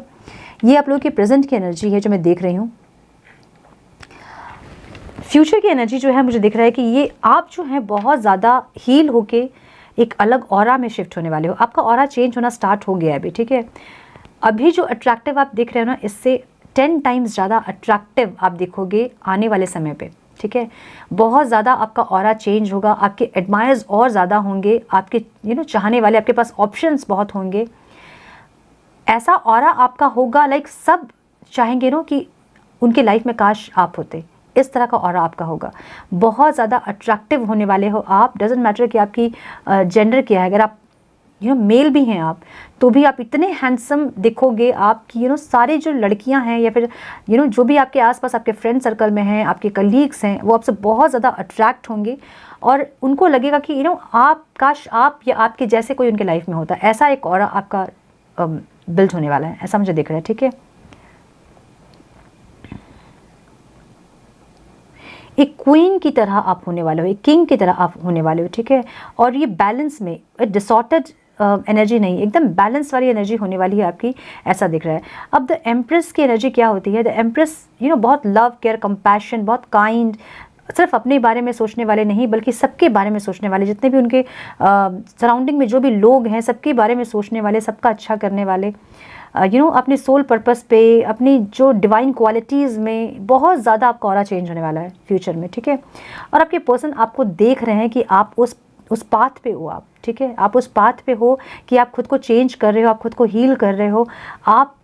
ये आप लोगों की प्रेजेंट की एनर्जी है जो मैं देख रही हूँ। फ्यूचर की एनर्जी जो है मुझे दिख रहा है कि ये आप जो है बहुत ज़्यादा हील होके एक अलग ऑरा में शिफ्ट होने वाले हो। आपका ऑरा चेंज होना स्टार्ट हो गया है अभी, ठीक है। अभी जो अट्रैक्टिव आप दिख रहे हो ना, इससे 10 टाइम्स ज़्यादा अट्रैक्टिव आप दिखोगे आने वाले समय पे, ठीक है। बहुत ज़्यादा आपका ऑरा चेंज होगा, आपके एडमायर्स और ज़्यादा होंगे, आपके चाहने वाले, आपके पास ऑप्शंस बहुत होंगे। ऐसा ऑरा आपका होगा लाइक सब चाहेंगे कि उनके लाइफ में काश आप होते। इस तरह का ऑरा आपका होगा। बहुत ज़्यादा अट्रैक्टिव होने वाले हो आप। डजेंट मैटर कि आपकी जेंडर क्या है, अगर आप मेल भी हैं आप, तो भी आप इतने हैंडसम दिखोगे। आप कि सारी जो लड़कियां हैं या फिर जो भी आपके आसपास आपके फ्रेंड सर्कल में हैं, आपके कलीग्स हैं, वो आपसे बहुत ज़्यादा अट्रैक्ट होंगे और उनको लगेगा कि आप काश आप या आपके जैसे कोई उनके लाइफ में होता। ऐसा एक ऑरा आपका बिल्ड होने वाला है, ऐसा मुझे दिख रहा है, ठीक है। एक क्वीन की तरह आप होने वाले हो, एक किंग की तरह आप होने वाले हो, ठीक है। और ये बैलेंस में, डिसऑर्डर्ड एनर्जी नहीं, एकदम बैलेंस वाली एनर्जी होने वाली है आपकी, ऐसा दिख रहा है। अब द एम्प्रेस की एनर्जी क्या होती है? द एम्प्रेस बहुत लव, केयर, कंपैशन, बहुत काइंड, सिर्फ अपने बारे में सोचने वाले नहीं बल्कि सबके बारे में सोचने वाले, जितने भी उनके सराउंडिंग में जो भी लोग हैं सबके बारे में सोचने वाले, सबका अच्छा करने वाले। अपने सोल पर्पस पे, अपनी जो डिवाइन क्वालिटीज़ में बहुत ज़्यादा आपका ऑरा चेंज होने वाला है फ्यूचर में, ठीक है। और आपके पर्सन आपको देख रहे हैं कि आप उस पाथ पे हो आप, ठीक है। आप उस पाथ पे हो कि आप खुद को चेंज कर रहे हो, आप खुद को हील कर रहे हो, आप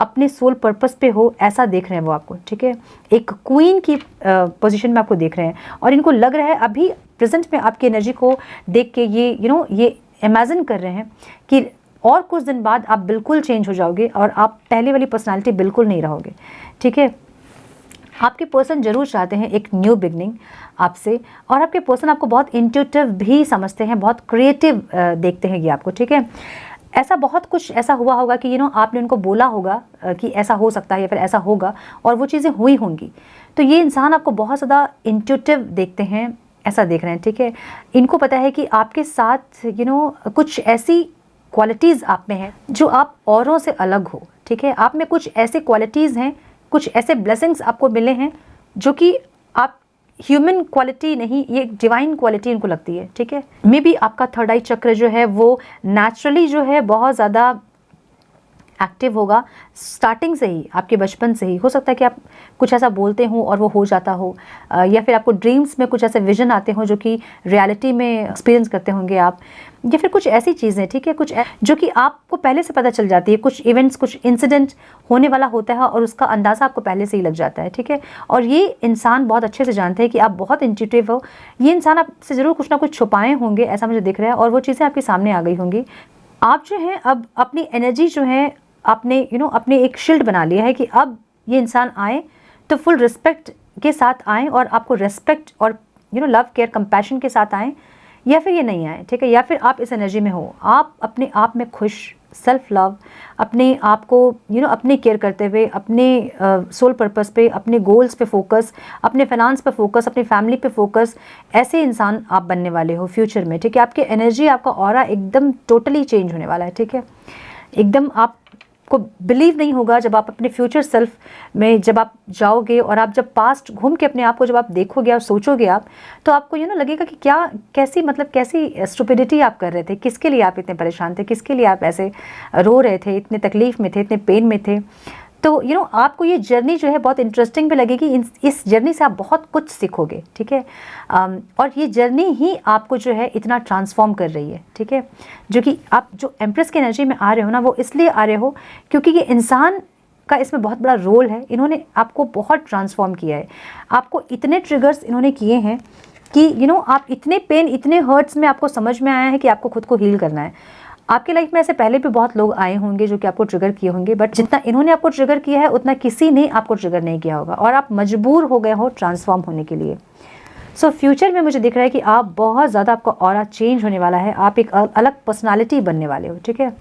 अपने सोल पर्पस पे हो, ऐसा देख रहे हैं वो आपको, ठीक है। एक क्वीन की पोजीशन में आपको देख रहे हैं और इनको लग रहा है अभी प्रेजेंट में आपकी एनर्जी को देख के ये ये इमेजिन कर रहे हैं कि और कुछ दिन बाद आप बिल्कुल चेंज हो जाओगे और आप पहले वाली पर्सनालिटी बिल्कुल नहीं रहोगे, ठीक है। आपके पर्सन जरूर चाहते हैं एक न्यू बिगनिंग आपसे, और आपके पर्सन आपको बहुत इंट्यूटिव भी समझते हैं, बहुत क्रिएटिव देखते हैं ये आपको, ठीक है। ऐसा बहुत कुछ ऐसा हुआ होगा कि आपने उनको बोला होगा कि ऐसा हो सकता है या फिर ऐसा होगा, और वो चीज़ें हुई होंगी। तो ये इंसान आपको बहुत ज़्यादा इंट्यूटिव देखते हैं, ऐसा देख रहे हैं, ठीक है। इनको पता है कि आपके साथ कुछ ऐसी क्वालिटीज़ आप में हैं जो आप औरों से अलग हो, ठीक है। आप में कुछ ऐसे क्वालिटीज़ हैं, कुछ ऐसे ब्लेसिंग्स आपको मिले हैं जो कि आप ह्यूमन क्वालिटी नहीं, ये डिवाइन क्वालिटी इनको लगती है, ठीक है। मे बी आपका थर्ड आई चक्र जो है वो नेचुरली जो है बहुत ज़्यादा एक्टिव होगा स्टार्टिंग से ही, आपके बचपन से ही। हो सकता है कि आप कुछ ऐसा बोलते हो और वो हो जाता हो, या फिर आपको ड्रीम्स में कुछ ऐसे विजन आते हो जो कि रियलिटी में एक्सपीरियंस करते होंगे आप, या फिर कुछ ऐसी चीज़ें, ठीक है, कुछ जो कि आपको पहले से पता चल जाती है। कुछ इवेंट्स, कुछ इंसिडेंट होने वाला होता है और उसका अंदाज़ा आपको पहले से ही लग जाता है, ठीक है। और ये इंसान बहुत अच्छे से जानते हैं कि आप बहुत इंट्यूटिव हो। ये इंसान आपसे ज़रूर कुछ ना कुछ छुपाए होंगे, ऐसा मुझे दिख रहा है, और वो चीज़ें आपके सामने आ गई होंगी। आप जो है अब अपनी एनर्जी जो है आपने अपने एक शील्ड बना लिया है कि अब ये इंसान आए तो फुल रिस्पेक्ट के साथ आएँ और आपको रेस्पेक्ट और लव केयर कंपैशन के साथ आएँ, या फिर ये नहीं आए, ठीक है, या फिर आप इस एनर्जी में हो, आप अपने आप में खुश, सेल्फ लव, अपने आप को अपने केयर करते हुए, अपने सोल पर्पस पे, अपने गोल्स पे फोकस, अपने फाइनेंस पे फोकस, अपनी फैमिली पे फोकस, ऐसे इंसान आप बनने वाले हो फ्यूचर में, ठीक है। आपकी एनर्जी, आपका ऑरा एकदम टोटली चेंज होने वाला है, ठीक है। एकदम आपको बिलीव नहीं होगा जब आप अपने फ्यूचर सेल्फ में जब आप जाओगे और आप जब पास्ट घूम के अपने आप को जब आप देखोगे और सोचोगे आप, तो आपको लगेगा कि क्या कैसी स्टुपिडिटी आप कर रहे थे, किसके लिए आप इतने परेशान थे, किसके लिए आप ऐसे रो रहे थे, इतने तकलीफ में थे, इतने पेन में थे। तो आपको ये जर्नी जो है बहुत इंटरेस्टिंग भी लगेगी। इस जर्नी से आप बहुत कुछ सीखोगे, ठीक है। और ये जर्नी ही आपको जो है इतना ट्रांसफॉर्म कर रही है, ठीक है। जो कि आप जो एम्प्रेस की एनर्जी में आ रहे हो ना, वो इसलिए आ रहे हो क्योंकि ये इंसान का इसमें बहुत बड़ा रोल है। इन्होंने आपको बहुत ट्रांसफॉर्म किया है, आपको इतने ट्रिगर्स इन्होंने किए हैं कि आप इतने पेन, इतने हर्ट्स में आपको समझ में आया है कि आपको खुद को हील करना है। आपके लाइफ में ऐसे पहले भी बहुत लोग आए होंगे जो कि आपको ट्रिगर किए होंगे, बट जितना इन्होंने आपको ट्रिगर किया है उतना किसी ने आपको ट्रिगर नहीं किया होगा, और आप मजबूर हो गए हो ट्रांसफॉर्म होने के लिए। सो फ्यूचर में मुझे दिख रहा है कि आप बहुत ज़्यादा, आपका ऑरा चेंज होने वाला है, आप एक अलग पर्सनालिटी बनने वाले हो, ठीक है।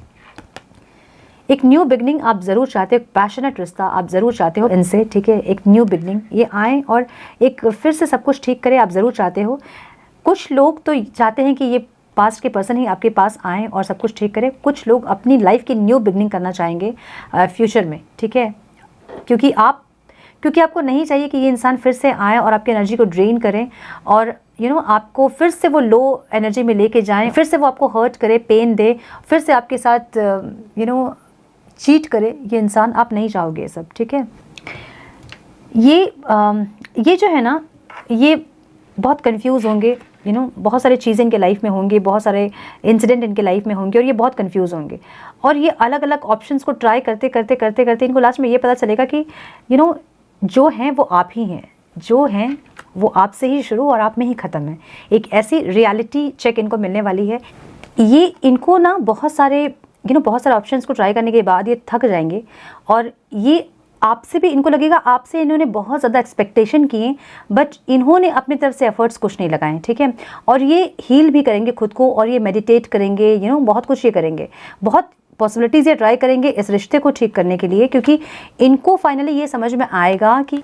एक न्यू बिगनिंग आप ज़रूर चाहते हो, पैशनेट रिश्ता आप ज़रूर चाहते हो इनसे, ठीक है। एक न्यू बिगनिंग ये आए और एक फिर से सब कुछ ठीक करे, आप ज़रूर चाहते हो। कुछ लोग तो चाहते हैं कि ये पास्ट के पर्सन ही आपके पास आएँ और सब कुछ ठीक करें। कुछ लोग अपनी लाइफ की न्यू बिगनिंग करना चाहेंगे फ्यूचर में, ठीक है। क्योंकि आपको नहीं चाहिए कि ये इंसान फिर से आए और आपकी एनर्जी को ड्रेन करें और आपको फिर से वो लो एनर्जी में लेके जाएं, फिर से वो आपको हर्ट करे, पेन दे, फिर से आपके साथ चीट करे। ये इंसान आप नहीं चाहोगे सब, ठीक है। ये जो है ना, ये बहुत कंफ्यूज होंगे, बहुत सारी चीज़ें इनके लाइफ में होंगी, बहुत सारे इंसिडेंट इनके लाइफ में होंगे और ये बहुत कंफ्यूज होंगे। और ये अलग अलग ऑप्शंस को ट्राई करते करते करते करते इनको लास्ट में ये पता चलेगा कि जो हैं वो आप ही हैं, जो हैं वो आपसे ही शुरू और आप में ही ख़त्म है। एक ऐसी रियलिटी चेक इनको मिलने वाली है। ये इनको ना बहुत सारे ऑप्शंस को ट्राई करने के बाद ये थक जाएंगे और ये आपसे भी, इनको लगेगा आपसे इन्होंने बहुत ज़्यादा एक्सपेक्टेशन किए, बट इन्होंने अपनी तरफ से एफर्ट्स कुछ नहीं लगाए, ठीक है। और ये हील भी करेंगे खुद को और ये मेडिटेट करेंगे, बहुत कुछ ये करेंगे, बहुत पॉसिबिलिटीज़ ये ट्राई करेंगे इस रिश्ते को ठीक करने के लिए, क्योंकि इनको फाइनली ये समझ में आएगा कि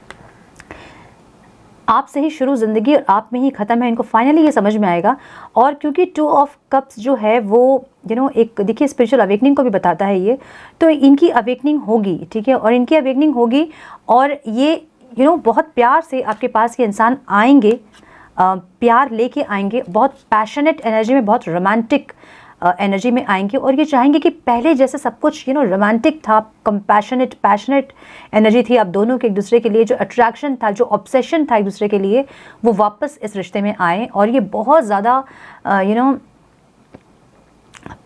आपसे ही शुरू ज़िंदगी और आप में ही ख़त्म है। इनको फाइनली ये समझ में आएगा। और क्योंकि 2 ऑफ कप्स जो है वो एक देखिए स्पिरिचुअल अवेकनिंग को भी बताता है ये, तो इनकी अवेकनिंग होगी, ठीक है। और इनकी अवेकनिंग होगी और ये बहुत प्यार से आपके पास ये इंसान आएंगे, प्यार लेके आएंगे, बहुत पैशनेट एनर्जी में, बहुत रोमांटिक एनर्जी में आएंगे और ये चाहेंगे कि पहले जैसे सब कुछ रोमांटिक था, कंपैशनेट, पैशनेट एनर्जी थी आप दोनों के एक दूसरे के लिए, जो अट्रैक्शन था, जो ऑब्सेशन था एक दूसरे के लिए, वो वापस इस रिश्ते में आए और ये बहुत ज़्यादा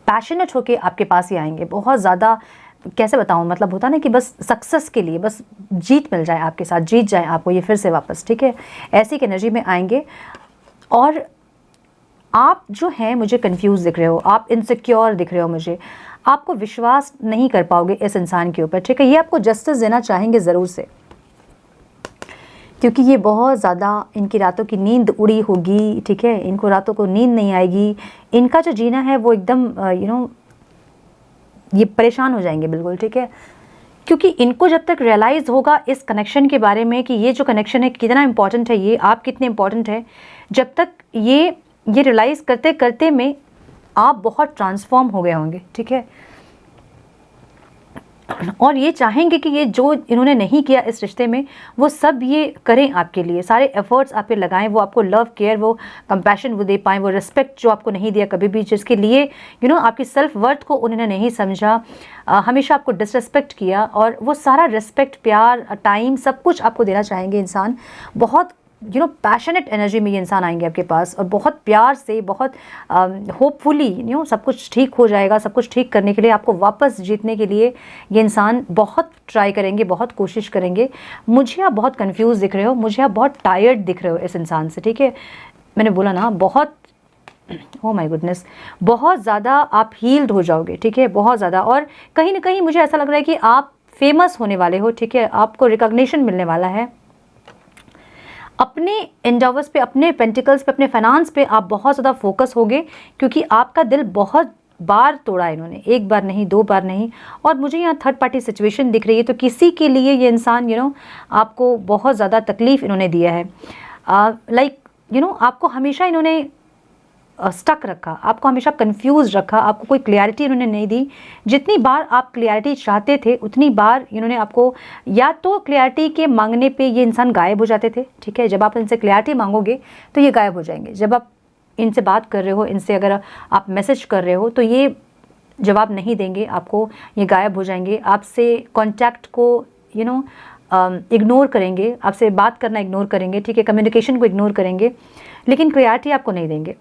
पैशनेट होके आपके पास ही आएंगे। बहुत ज़्यादा, कैसे बताऊँ, मतलब होता ना कि बस सक्सेस के लिए, बस जीत मिल जाए आपके साथ, जीत जाए आपको ये फिर से वापस, ठीक है। ऐसी एक एनर्जी में आएंगे। और आप जो हैं मुझे कंफ्यूज दिख रहे हो, आप इनसिक्योर दिख रहे हो मुझे, आपको विश्वास नहीं कर पाओगे इस इंसान के ऊपर, ठीक है। ये आपको जस्टिस देना चाहेंगे ज़रूर से, क्योंकि ये बहुत ज़्यादा, इनकी रातों की नींद उड़ी होगी, ठीक है। इनको रातों को नींद नहीं आएगी, इनका जो जीना है वो एकदम ये परेशान हो जाएंगे बिल्कुल, ठीक है। क्योंकि इनको जब तक रियलाइज़ होगा इस कनेक्शन के बारे में कि ये जो कनेक्शन है कितना इंपॉर्टेंट है, ये आप कितने इंपॉर्टेंट है, जब तक ये रियलाइज़ करते करते में आप बहुत ट्रांसफॉर्म हो गए होंगे, ठीक है। और ये चाहेंगे कि ये जो इन्होंने नहीं किया इस रिश्ते में वो सब ये करें आपके लिए, सारे एफर्ट्स आप पे लगाएं, वो आपको लव केयर, वो कंपैशन वो दे पाएँ, वो रिस्पेक्ट जो आपको नहीं दिया कभी भी, जिसके लिए आपकी सेल्फ वर्थ को उन्होंने नहीं समझा, हमेशा आपको डिसरिस्पेक्ट किया, और वो सारा रिस्पेक्ट, प्यार, टाइम सब कुछ आपको देना चाहेंगे इंसान। बहुत पैशनेट एनर्जी में ये इंसान आएंगे आपके पास और बहुत प्यार से, बहुत होपफुली सब कुछ ठीक हो जाएगा। सब कुछ ठीक करने के लिए, आपको वापस जीतने के लिए ये इंसान बहुत ट्राई करेंगे, बहुत कोशिश करेंगे। मुझे आप बहुत कंफ्यूज दिख रहे हो, मुझे आप बहुत टायर्ड दिख रहे हो इस इंसान से, ठीक है। मैंने बोला ना, बहुत ओह माय गुडनेस, बहुत ज़्यादा आप हील्ड हो जाओगे, ठीक है, बहुत ज़्यादा। और कहीं ना कहीं मुझे ऐसा लग रहा है कि आप फेमस होने वाले हो, ठीक है, आपको रिकॉग्निशन मिलने वाला है। अपने एंडेवर्स पे, अपने पेंटिकल्स पे, अपने फाइनेंस पे आप बहुत ज़्यादा फोकस होगे, क्योंकि आपका दिल बहुत बार तोड़ा इन्होंने, एक बार नहीं, 2 बार नहीं। और मुझे यहाँ थर्ड पार्टी सिचुएशन दिख रही है, तो किसी के लिए ये इंसान आपको बहुत ज़्यादा तकलीफ़ इन्होंने दिया है। लाइक आपको हमेशा इन्होंने स्टक रखा, आपको हमेशा कंफ्यूज रखा, आपको कोई क्लियरिटी इन्होंने नहीं दी। जितनी बार आप क्लियरिटी चाहते थे उतनी बार इन्होंने आपको, या तो क्लियरिटी के मांगने पे ये इंसान गायब हो जाते थे, ठीक है, जब आप इनसे क्लियरिटी मांगोगे तो ये गायब हो जाएंगे। जब आप इनसे बात कर रहे हो, इनसे अगर आप मैसेज कर रहे हो तो ये जवाब नहीं देंगे आपको, ये गायब हो जाएंगे, आपसे कॉन्टैक्ट को इग्नोर करेंगे, आपसे बात करना इग्नोर करेंगे, ठीक है, कम्युनिकेशन को इग्नोर करेंगे, लेकिन क्लियरिटी आपको नहीं देंगे।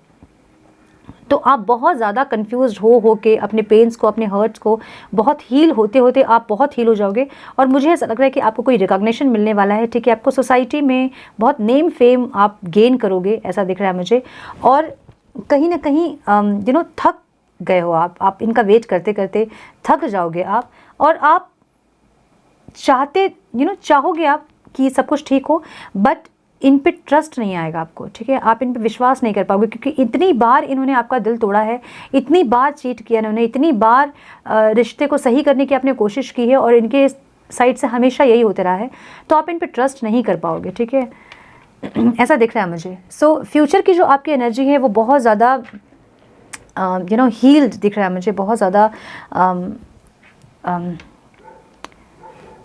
तो आप बहुत ज़्यादा कंफ्यूज हो के अपने पेन्स को, अपने हर्ट्स को, बहुत हील होते होते आप बहुत हील हो जाओगे। और मुझे ऐसा लग रहा है कि आपको कोई रिकॉग्निशन मिलने वाला है, ठीक है, आपको सोसाइटी में बहुत नेम फेम आप गेन करोगे, ऐसा दिख रहा है मुझे। और कहीं ना कहीं थक गए हो आप इनका वेट करते करते थक जाओगे आप, और आप चाहोगे आप कि सब कुछ ठीक हो, बट इन पे ट्रस्ट नहीं आएगा आपको, ठीक है, आप इन पे विश्वास नहीं कर पाओगे, क्योंकि इतनी बार इन्होंने आपका दिल तोड़ा है, इतनी बार चीट किया इन्होंने, इतनी बार रिश्ते को सही करने की आपने कोशिश की है, और इनके साइड से हमेशा यही होते रहा है, तो आप इन पे ट्रस्ट नहीं कर पाओगे, ठीक है, ऐसा दिख रहा है मुझे। सो फ्यूचर की जो आपकी एनर्जी है वो बहुत ज़्यादा हील्ड दिख रहा है मुझे, बहुत ज़्यादा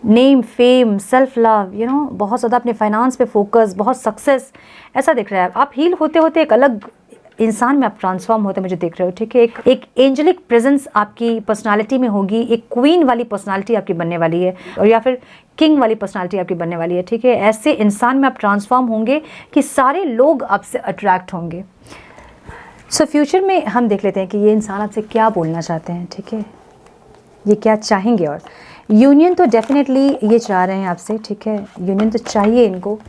नेम फेम सेल्फ लव, बहुत ज़्यादा अपने फाइनेंस पे फोकस, बहुत सक्सेस, ऐसा दिख रहा है। आप हील होते होते एक अलग इंसान में आप ट्रांसफॉर्म होते मुझे देख रहे हो, ठीक है, एक एंजेलिक प्रेजेंस आपकी पर्सनालिटी में होगी, एक क्वीन वाली पर्सनालिटी आपकी बनने वाली है, और या फिर किंग वाली पर्सनालिटी आपकी बनने वाली है, ठीक है, ऐसे इंसान में आप ट्रांसफॉर्म होंगे कि सारे लोग आपसे अट्रैक्ट होंगे। सो फ्यूचर में हम देख लेते हैं कि ये इंसान आपसे क्या बोलना चाहते हैं, ठीक है, ये क्या चाहेंगे। और यूनियन तो डेफिनेटली ये चाह रहे हैं आपसे, ठीक है, यूनियन तो चाहिए इनको।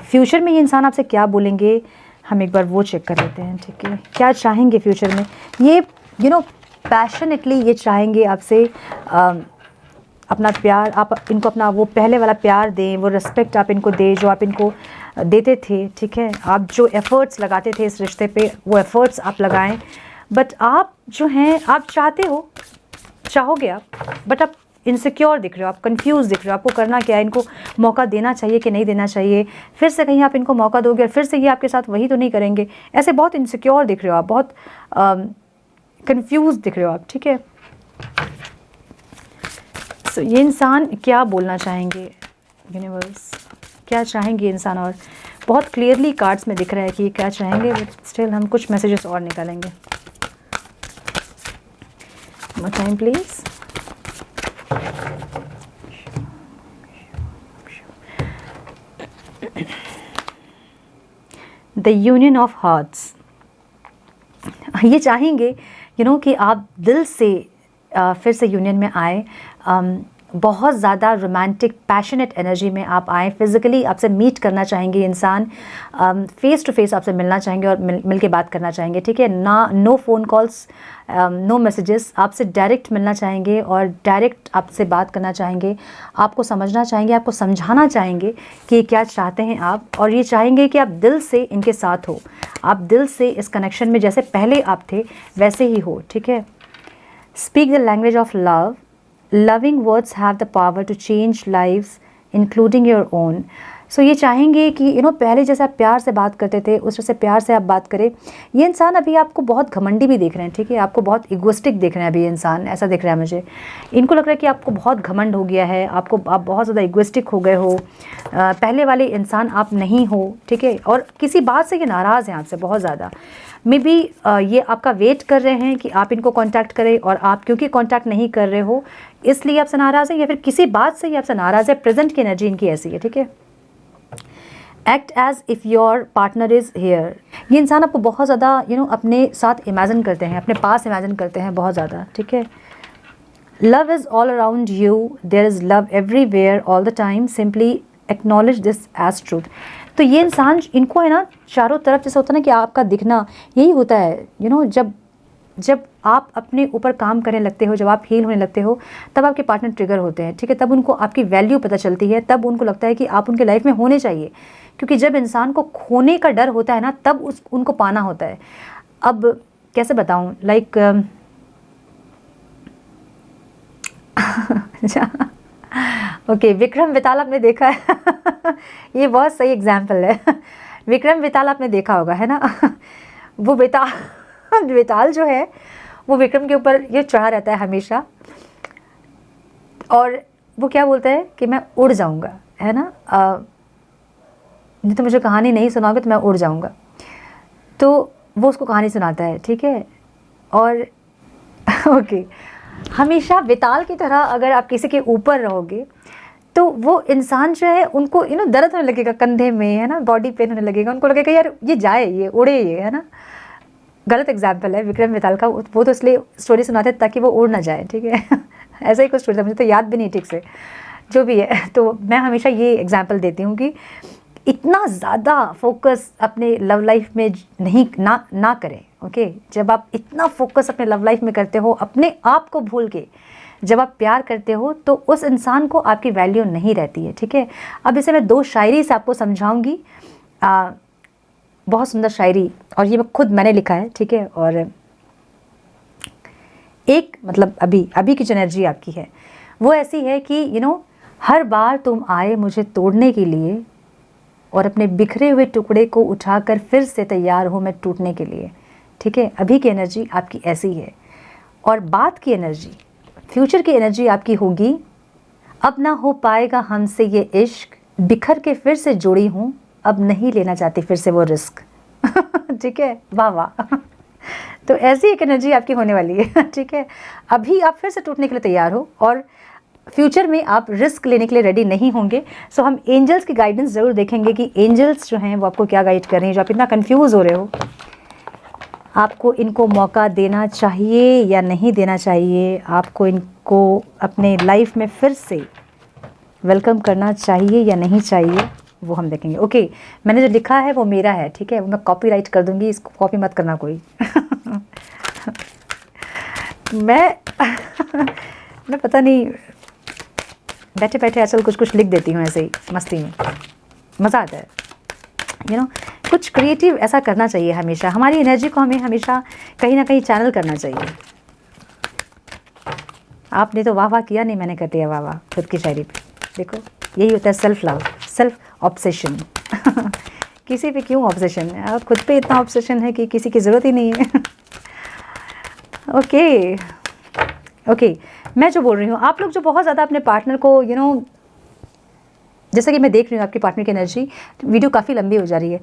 फ्यूचर में ये इंसान आपसे क्या बोलेंगे, हम एक बार वो चेक कर लेते हैं, ठीक है, क्या चाहेंगे फ्यूचर में। ये पैशनेटली ये चाहेंगे आपसे अपना प्यार, आप इनको अपना वो पहले वाला प्यार दें, वो रिस्पेक्ट आप इनको दें जो आप इनको देते थे, ठीक है, आप जो एफ़र्ट्स लगाते थे इस रिश्ते पे वो एफ़र्ट्स आप लगाएं। बट आप जो हैं, आप चाहोगे आप, बट आप इनसिक्योर दिख रहे हो, आप कंफ्यूज दिख रहे हो, आपको करना क्या है, इनको मौका देना चाहिए कि नहीं देना चाहिए, फिर से कहीं आप इनको मौका दोगे और फिर से ये आपके साथ वही तो नहीं करेंगे, ऐसे बहुत इनसिक्योर दिख रहे हो आप, बहुत कंफ्यूज दिख रहे हो आप, ठीक है। सो ये इंसान क्या बोलना चाहेंगे, यूनिवर्स क्या चाहेंगे इंसान, और बहुत क्लियरली कार्ड्स में दिख रहा है कि ये क्या चाहेंगे, बट स्टिल हम कुछ मैसेजेस और निकालेंगे। More time please. The Union of Hearts. ये चाहेंगे कि आप दिल से फिर से यूनियन में आए, बहुत ज़्यादा रोमांटिक पैशनेट एनर्जी में आप आएँ, फिज़िकली आपसे मीट करना चाहेंगे इंसान, फेस टू फेस आपसे मिलना चाहेंगे और मिल के बात करना चाहेंगे, ठीक है, no phone calls, no messages, आपसे डायरेक्ट मिलना चाहेंगे और डायरेक्ट आपसे बात करना चाहेंगे, आपको समझना चाहेंगे, आपको समझाना चाहेंगे कि क्या चाहते हैं आप, और ये चाहेंगे कि आप दिल से इनके साथ हो, आप दिल से इस कनेक्शन में जैसे पहले आप थे वैसे ही हो, ठीक है। Speak the language of love, loving words have the power to change lives including your own. सो ये चाहेंगे कि पहले जैसे आप प्यार से बात करते थे उस तरह से प्यार से आप बात करें। ये इंसान अभी आपको बहुत घमंडी भी देख रहे हैं, ठीक है, आपको बहुत इगोइस्टिक देख रहे हैं अभी ये इंसान, ऐसा दिख रहा है मुझे। इनको लग रहा है कि आपको बहुत घमंड हो गया है, आप बहुत ज़्यादा इगोइस्टिक हो गए हो, पहले वाले इंसान आप नहीं हो, ठीक है, और किसी बात से ये नाराज़ हैं आपसे बहुत ज़्यादा। मे बी ये आपका वेट कर रहे हैं कि आप इनको कांटेक्ट करें, और आप क्योंकि कांटेक्ट नहीं कर रहे हो इसलिए आपसे नाराज़ है, या फिर किसी बात से ये आपसे नाराज़ है। प्रेजेंट की एनर्जी इनकी ऐसी है, ठीक है। Act as if your partner is here. ये इंसान आपको बहुत ज़्यादा अपने साथ इमेजिन करते हैं, अपने पास इमेजिन करते हैं बहुत ज़्यादा, ठीक है। Love is all around you, there is love everywhere all the time, simply acknowledge this as truth. तो ये इंसान, इनको है ना चारों तरफ जैसा होता है ना कि आपका दिखना, यही होता है जब आप अपने ऊपर काम करने लगते हो, जब आप हील होने लगते हो, तब आपके पार्टनर ट्रिगर होते हैं, ठीक है। तब उनको आपकी वैल्यू पता चलती है, तब उनको लगता है कि आप उनके लाइफ में होने चाहिए, क्योंकि जब इंसान को खोने का डर होता है ना, तब उनको पाना होता है। अब कैसे बताऊं, लाइक ओके, विक्रम बेताल आपने देखा है ये बहुत सही एग्जाम्पल है। विक्रम बेताल आपने देखा होगा, है ना। वो बेताल जो है वो विक्रम के ऊपर ये चढ़ा रहता है हमेशा, और वो क्या बोलता है कि मैं उड़ जाऊंगा, है ना। नहीं तो मुझे कहानी नहीं सुनाओगे तो मैं उड़ जाऊंगा। तो वो उसको कहानी सुनाता है, ठीक है। और ओके, हमेशा बेताल की तरह अगर आप किसी के ऊपर रहोगे तो वो इंसान जो है उनको दर्द होने लगेगा कंधे में, है ना, बॉडी पेन होने लगेगा, उनको लगेगा यार ये जाए, ये उड़े, ये, है ना। गलत एग्जाम्पल है विक्रम बेताल का, वो तो इसलिए स्टोरी सुनाते ताकि वो उड़ ना जाए, ठीक है। ऐसा ही कुछ स्टोरी था, मुझे तो याद भी नहीं ठीक से, जो भी है। तो मैं हमेशा ये एग्जाम्पल देती हूँ कि इतना ज़्यादा फोकस अपने लव लाइफ में ना करें, ओके। जब आप इतना फोकस अपने लव लाइफ में करते हो, अपने आप को भूल के जब आप प्यार करते हो, तो उस इंसान को आपकी वैल्यू नहीं रहती है, ठीक है। अब इसे मैं 2 शायरी से आपको समझाऊंगी, बहुत सुंदर शायरी, और ये मैंने लिखा है, ठीक है। और एक मतलब अभी की जो एनर्जी आपकी है वो ऐसी है कि हर बार तुम आए मुझे तोड़ने के लिए, और अपने बिखरे हुए टुकड़े को उठाकर फिर से तैयार हो मैं टूटने के लिए, ठीक है। अभी की एनर्जी आपकी ऐसी है। और बात की एनर्जी, फ्यूचर की एनर्जी आपकी होगी, अब ना हो पाएगा हमसे ये इश्क, बिखर के फिर से जुड़ी हूँ, अब नहीं लेना चाहती फिर से वो रिस्क। ठीक है, वाह वाह। तो ऐसी एक एनर्जी आपकी होने वाली है, ठीक है। अभी आप फिर से टूटने के लिए तैयार हो, और फ्यूचर में आप रिस्क लेने के लिए रेडी नहीं होंगे। सो हम एंजल्स की गाइडेंस ज़रूर देखेंगे कि एंजल्स जो हैं वो आपको क्या गाइड कर रहे हैं। जो आप इतना कंफ्यूज हो रहे हो, आपको इनको मौका देना चाहिए या नहीं देना चाहिए, आपको इनको अपने लाइफ में फिर से वेलकम करना चाहिए या नहीं चाहिए, वो हम देखेंगे। ओके, मैंने जो लिखा है वो मेरा है, ठीक है। वो मैं कॉपीराइट कर दूंगी, इसको कॉपी मत करना कोई। मैं पता नहीं बैठे बैठे आजकल कुछ लिख देती हूँ ऐसे ही मस्ती में, मज़ा आता है। कुछ क्रिएटिव ऐसा करना चाहिए हमेशा। हमारी एनर्जी को हमें हमेशा कहीं ना कहीं चैनल करना चाहिए। आपने तो वाह वाह किया, नहीं मैंने कर दिया वाह वाह खुद की शायरी पे। देखो, यही होता है सेल्फ लव, सेल्फ ऑब्सेशन। किसी पे क्यों ऑब्सेशन है, आप खुद पे इतना ऑब्सेशन है कि किसी की ज़रूरत ही नहीं है। ओके, मैं जो बोल रही हूँ, आप लोग जो बहुत ज़्यादा अपने पार्टनर को जैसा कि मैं देख रही हूँ आपकी पार्टनर की एनर्जी, वीडियो काफ़ी लंबी हो जा रही है।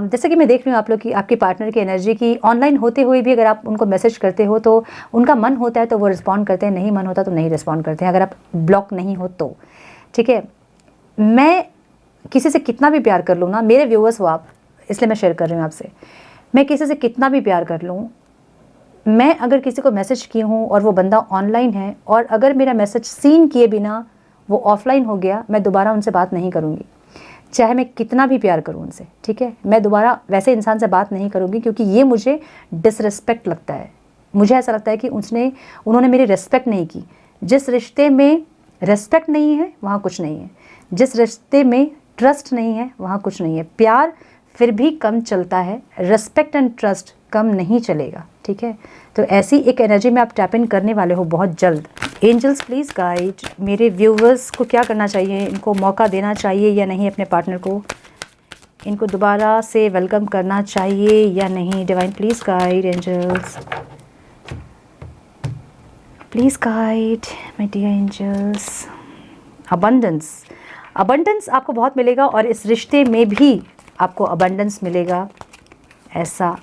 जैसा कि मैं देख रही हूँ आप लोग की आपके पार्टनर की एनर्जी की ऑनलाइन होते हुए भी अगर आप उनको मैसेज करते हो तो उनका मन होता है तो वो रिस्पॉन्ड करते हैं, नहीं मन होता तो नहीं रिस्पॉन्ड करते हैं, अगर आप ब्लॉक नहीं हो तो, ठीक है। मैं किसी से कितना भी प्यार कर लूँ ना, मेरे व्यूअर्स हो आप, इसलिए मैं शेयर कर रही हूँ आपसे। मैं किसी से कितना भी प्यार कर लूँ, मैं अगर किसी को मैसेज की हूँ और वो बंदा ऑनलाइन है, और अगर मेरा मैसेज सीन किए बिना वो ऑफलाइन हो गया, मैं दोबारा उनसे बात नहीं करूँगी, चाहे मैं कितना भी प्यार करूँ उनसे, ठीक है। मैं दोबारा वैसे इंसान से बात नहीं करूँगी, क्योंकि ये मुझे डिसरिस्पेक्ट लगता है। मुझे ऐसा लगता है कि उन्होंने मेरी रिस्पेक्ट नहीं की। जिस रिश्ते में रिस्पेक्ट नहीं है वहाँ कुछ नहीं है, जिस रिश्ते में ट्रस्ट नहीं है वहाँ कुछ नहीं है। प्यार फिर भी कम चलता है, रिस्पेक्ट एंड ट्रस्ट कम नहीं चलेगा, ठीक है। तो ऐसी एक एनर्जी में आप टैप इन करने वाले हो बहुत जल्द। एंजल्स प्लीज़ गाइड मेरे व्यूवर्स को क्या करना चाहिए, इनको मौका देना चाहिए या नहीं अपने पार्टनर को, इनको दोबारा से वेलकम करना चाहिए या नहीं। Divine please guide, angels please guide my dear angels. Abundance आपको बहुत मिलेगा, और इस रिश्ते में भी आपको अबंडेंस मिलेगा, ऐसा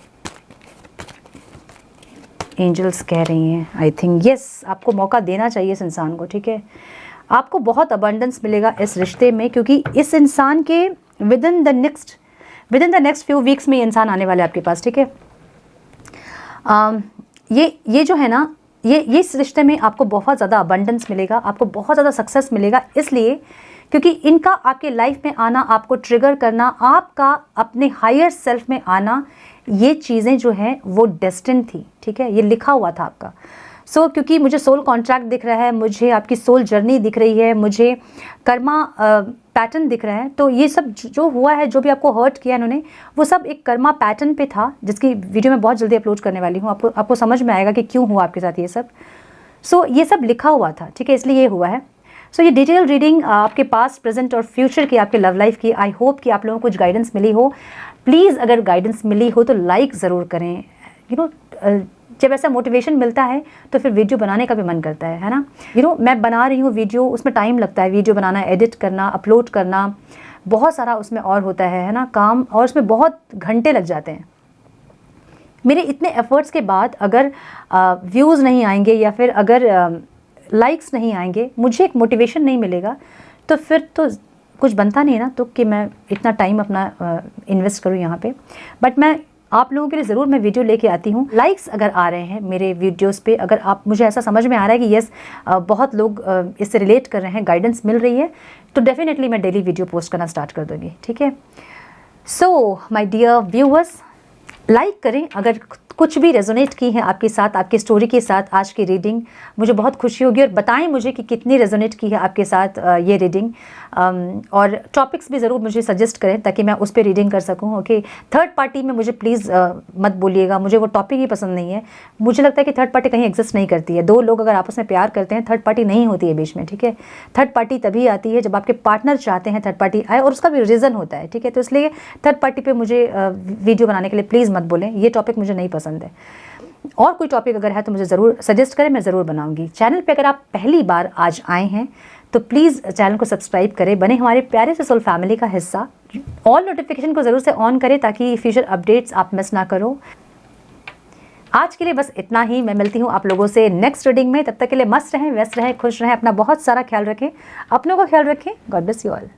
एंजल्स कह रही हैं। आई थिंक यस, आपको मौका देना चाहिए इस इंसान को, ठीक है। आपको बहुत अबंडेंस मिलेगा इस रिश्ते में, क्योंकि इस इंसान के with in the next few weeks में ये इंसान आने वाला है आपके पास, ठीक है। ये जो है ना, ये इस रिश्ते में आपको बहुत ज़्यादा अबंडेंस मिलेगा, आपको बहुत ज़्यादा सक्सेस मिलेगा, इसलिए क्योंकि इनका आपके लाइफ में आना, आपको ट्रिगर करना, आपका अपने हायर सेल्फ में आना, ये चीज़ें जो हैं वो डेस्टिन थी, ठीक है, ये लिखा हुआ था आपका। सो क्योंकि मुझे सोल कॉन्ट्रैक्ट दिख रहा है, मुझे आपकी सोल जर्नी दिख रही है, मुझे कर्मा पैटर्न दिख रहा है, तो ये सब जो हुआ है, जो भी आपको हर्ट किया इन्होंने, वो सब एक कर्मा पैटर्न पे था, जिसकी वीडियो मैं बहुत जल्दी अपलोड करने वाली हूँ। आपको समझ में आएगा कि क्यों हुआ आपके साथ ये सब। सो ये सब लिखा हुआ था, ठीक है, इसलिए ये हुआ है। सो ये डिटेल रीडिंग आपके पास्ट, प्रेजेंट और फ्यूचर की, आपके लव लाइफ की। आई होप कि आप लोगों को कुछ गाइडेंस मिली हो। प्लीज़ अगर गाइडेंस मिली हो तो लाइक ज़रूर करें। जब ऐसा मोटिवेशन मिलता है तो फिर वीडियो बनाने का भी मन करता है ना। मैं बना रही हूँ वीडियो, उसमें टाइम लगता है, वीडियो बनाना, एडिट करना, अपलोड करना, बहुत सारा उसमें और होता है ना काम, और उसमें बहुत घंटे लग जाते हैं। मेरे इतने एफर्ट्स के बाद अगर व्यूज़ नहीं आएंगे या फिर अगर लाइक्स नहीं आएंगे, मुझे एक मोटिवेशन नहीं मिलेगा, तो फिर तो कुछ बनता नहीं है ना, तो कि मैं इतना टाइम अपना इन्वेस्ट करूँ यहाँ पे। बट मैं आप लोगों के लिए ज़रूर मैं वीडियो लेके आती हूँ। लाइक्स अगर आ रहे हैं मेरे वीडियोस पे, अगर आप, मुझे ऐसा समझ में आ रहा है कि यस बहुत लोग इससे रिलेट कर रहे हैं, गाइडेंस मिल रही है, तो डेफिनेटली मैं डेली वीडियो पोस्ट करना स्टार्ट कर दूँगी, ठीक है। So my dear viewers, like करें अगर कुछ भी रेजोनेट की है आपके साथ, आपकी स्टोरी के साथ आज की रीडिंग, मुझे बहुत खुशी होगी। और बताएं मुझे कि कितनी रेजोनेट की है आपके साथ ये रीडिंग, और टॉपिक्स भी ज़रूर मुझे सजेस्ट करें ताकि मैं उस पर रीडिंग कर सकूं। ओके, थर्ड पार्टी में मुझे प्लीज़ मत बोलिएगा, मुझे वो टॉपिक ही पसंद नहीं है। मुझे लगता है कि थर्ड पार्टी कहीं एग्जिस्ट नहीं करती है। दो लोग अगर आपस में प्यार करते हैं, थर्ड पार्टी नहीं होती है बीच में, ठीक है। थर्ड पार्टी तभी आती है जब आपके पार्टनर चाहते हैं थर्ड पार्टी आए, और उसका भी रीज़न होता है, ठीक है। तो इसलिए थर्ड पार्टी पर मुझे वीडियो बनाने के लिए प्लीज़ मत बोलें, ये टॉपिक मुझे नहीं पसंद है। और कोई टॉपिक अगर है तो मुझे ज़रूर सजेस्ट करें, मैं ज़रूर बनाऊंगी। चैनल पे अगर आप पहली बार आज आए हैं तो प्लीज़ चैनल को सब्सक्राइब करें, बने हमारे प्यारे से सोल फैमिली का हिस्सा। ऑल नोटिफिकेशन को ज़रूर से ऑन करें ताकि फ्यूचर अपडेट्स आप मिस ना करो। आज के लिए बस इतना ही। मैं मिलती हूँ आप लोगों से नेक्स्ट रीडिंग में। तब तक के लिए मस्त रहें, व्यस्त रहें, खुश रहें, अपना बहुत सारा ख्याल रखें, अपनों का ख्याल रखें। God bless you all.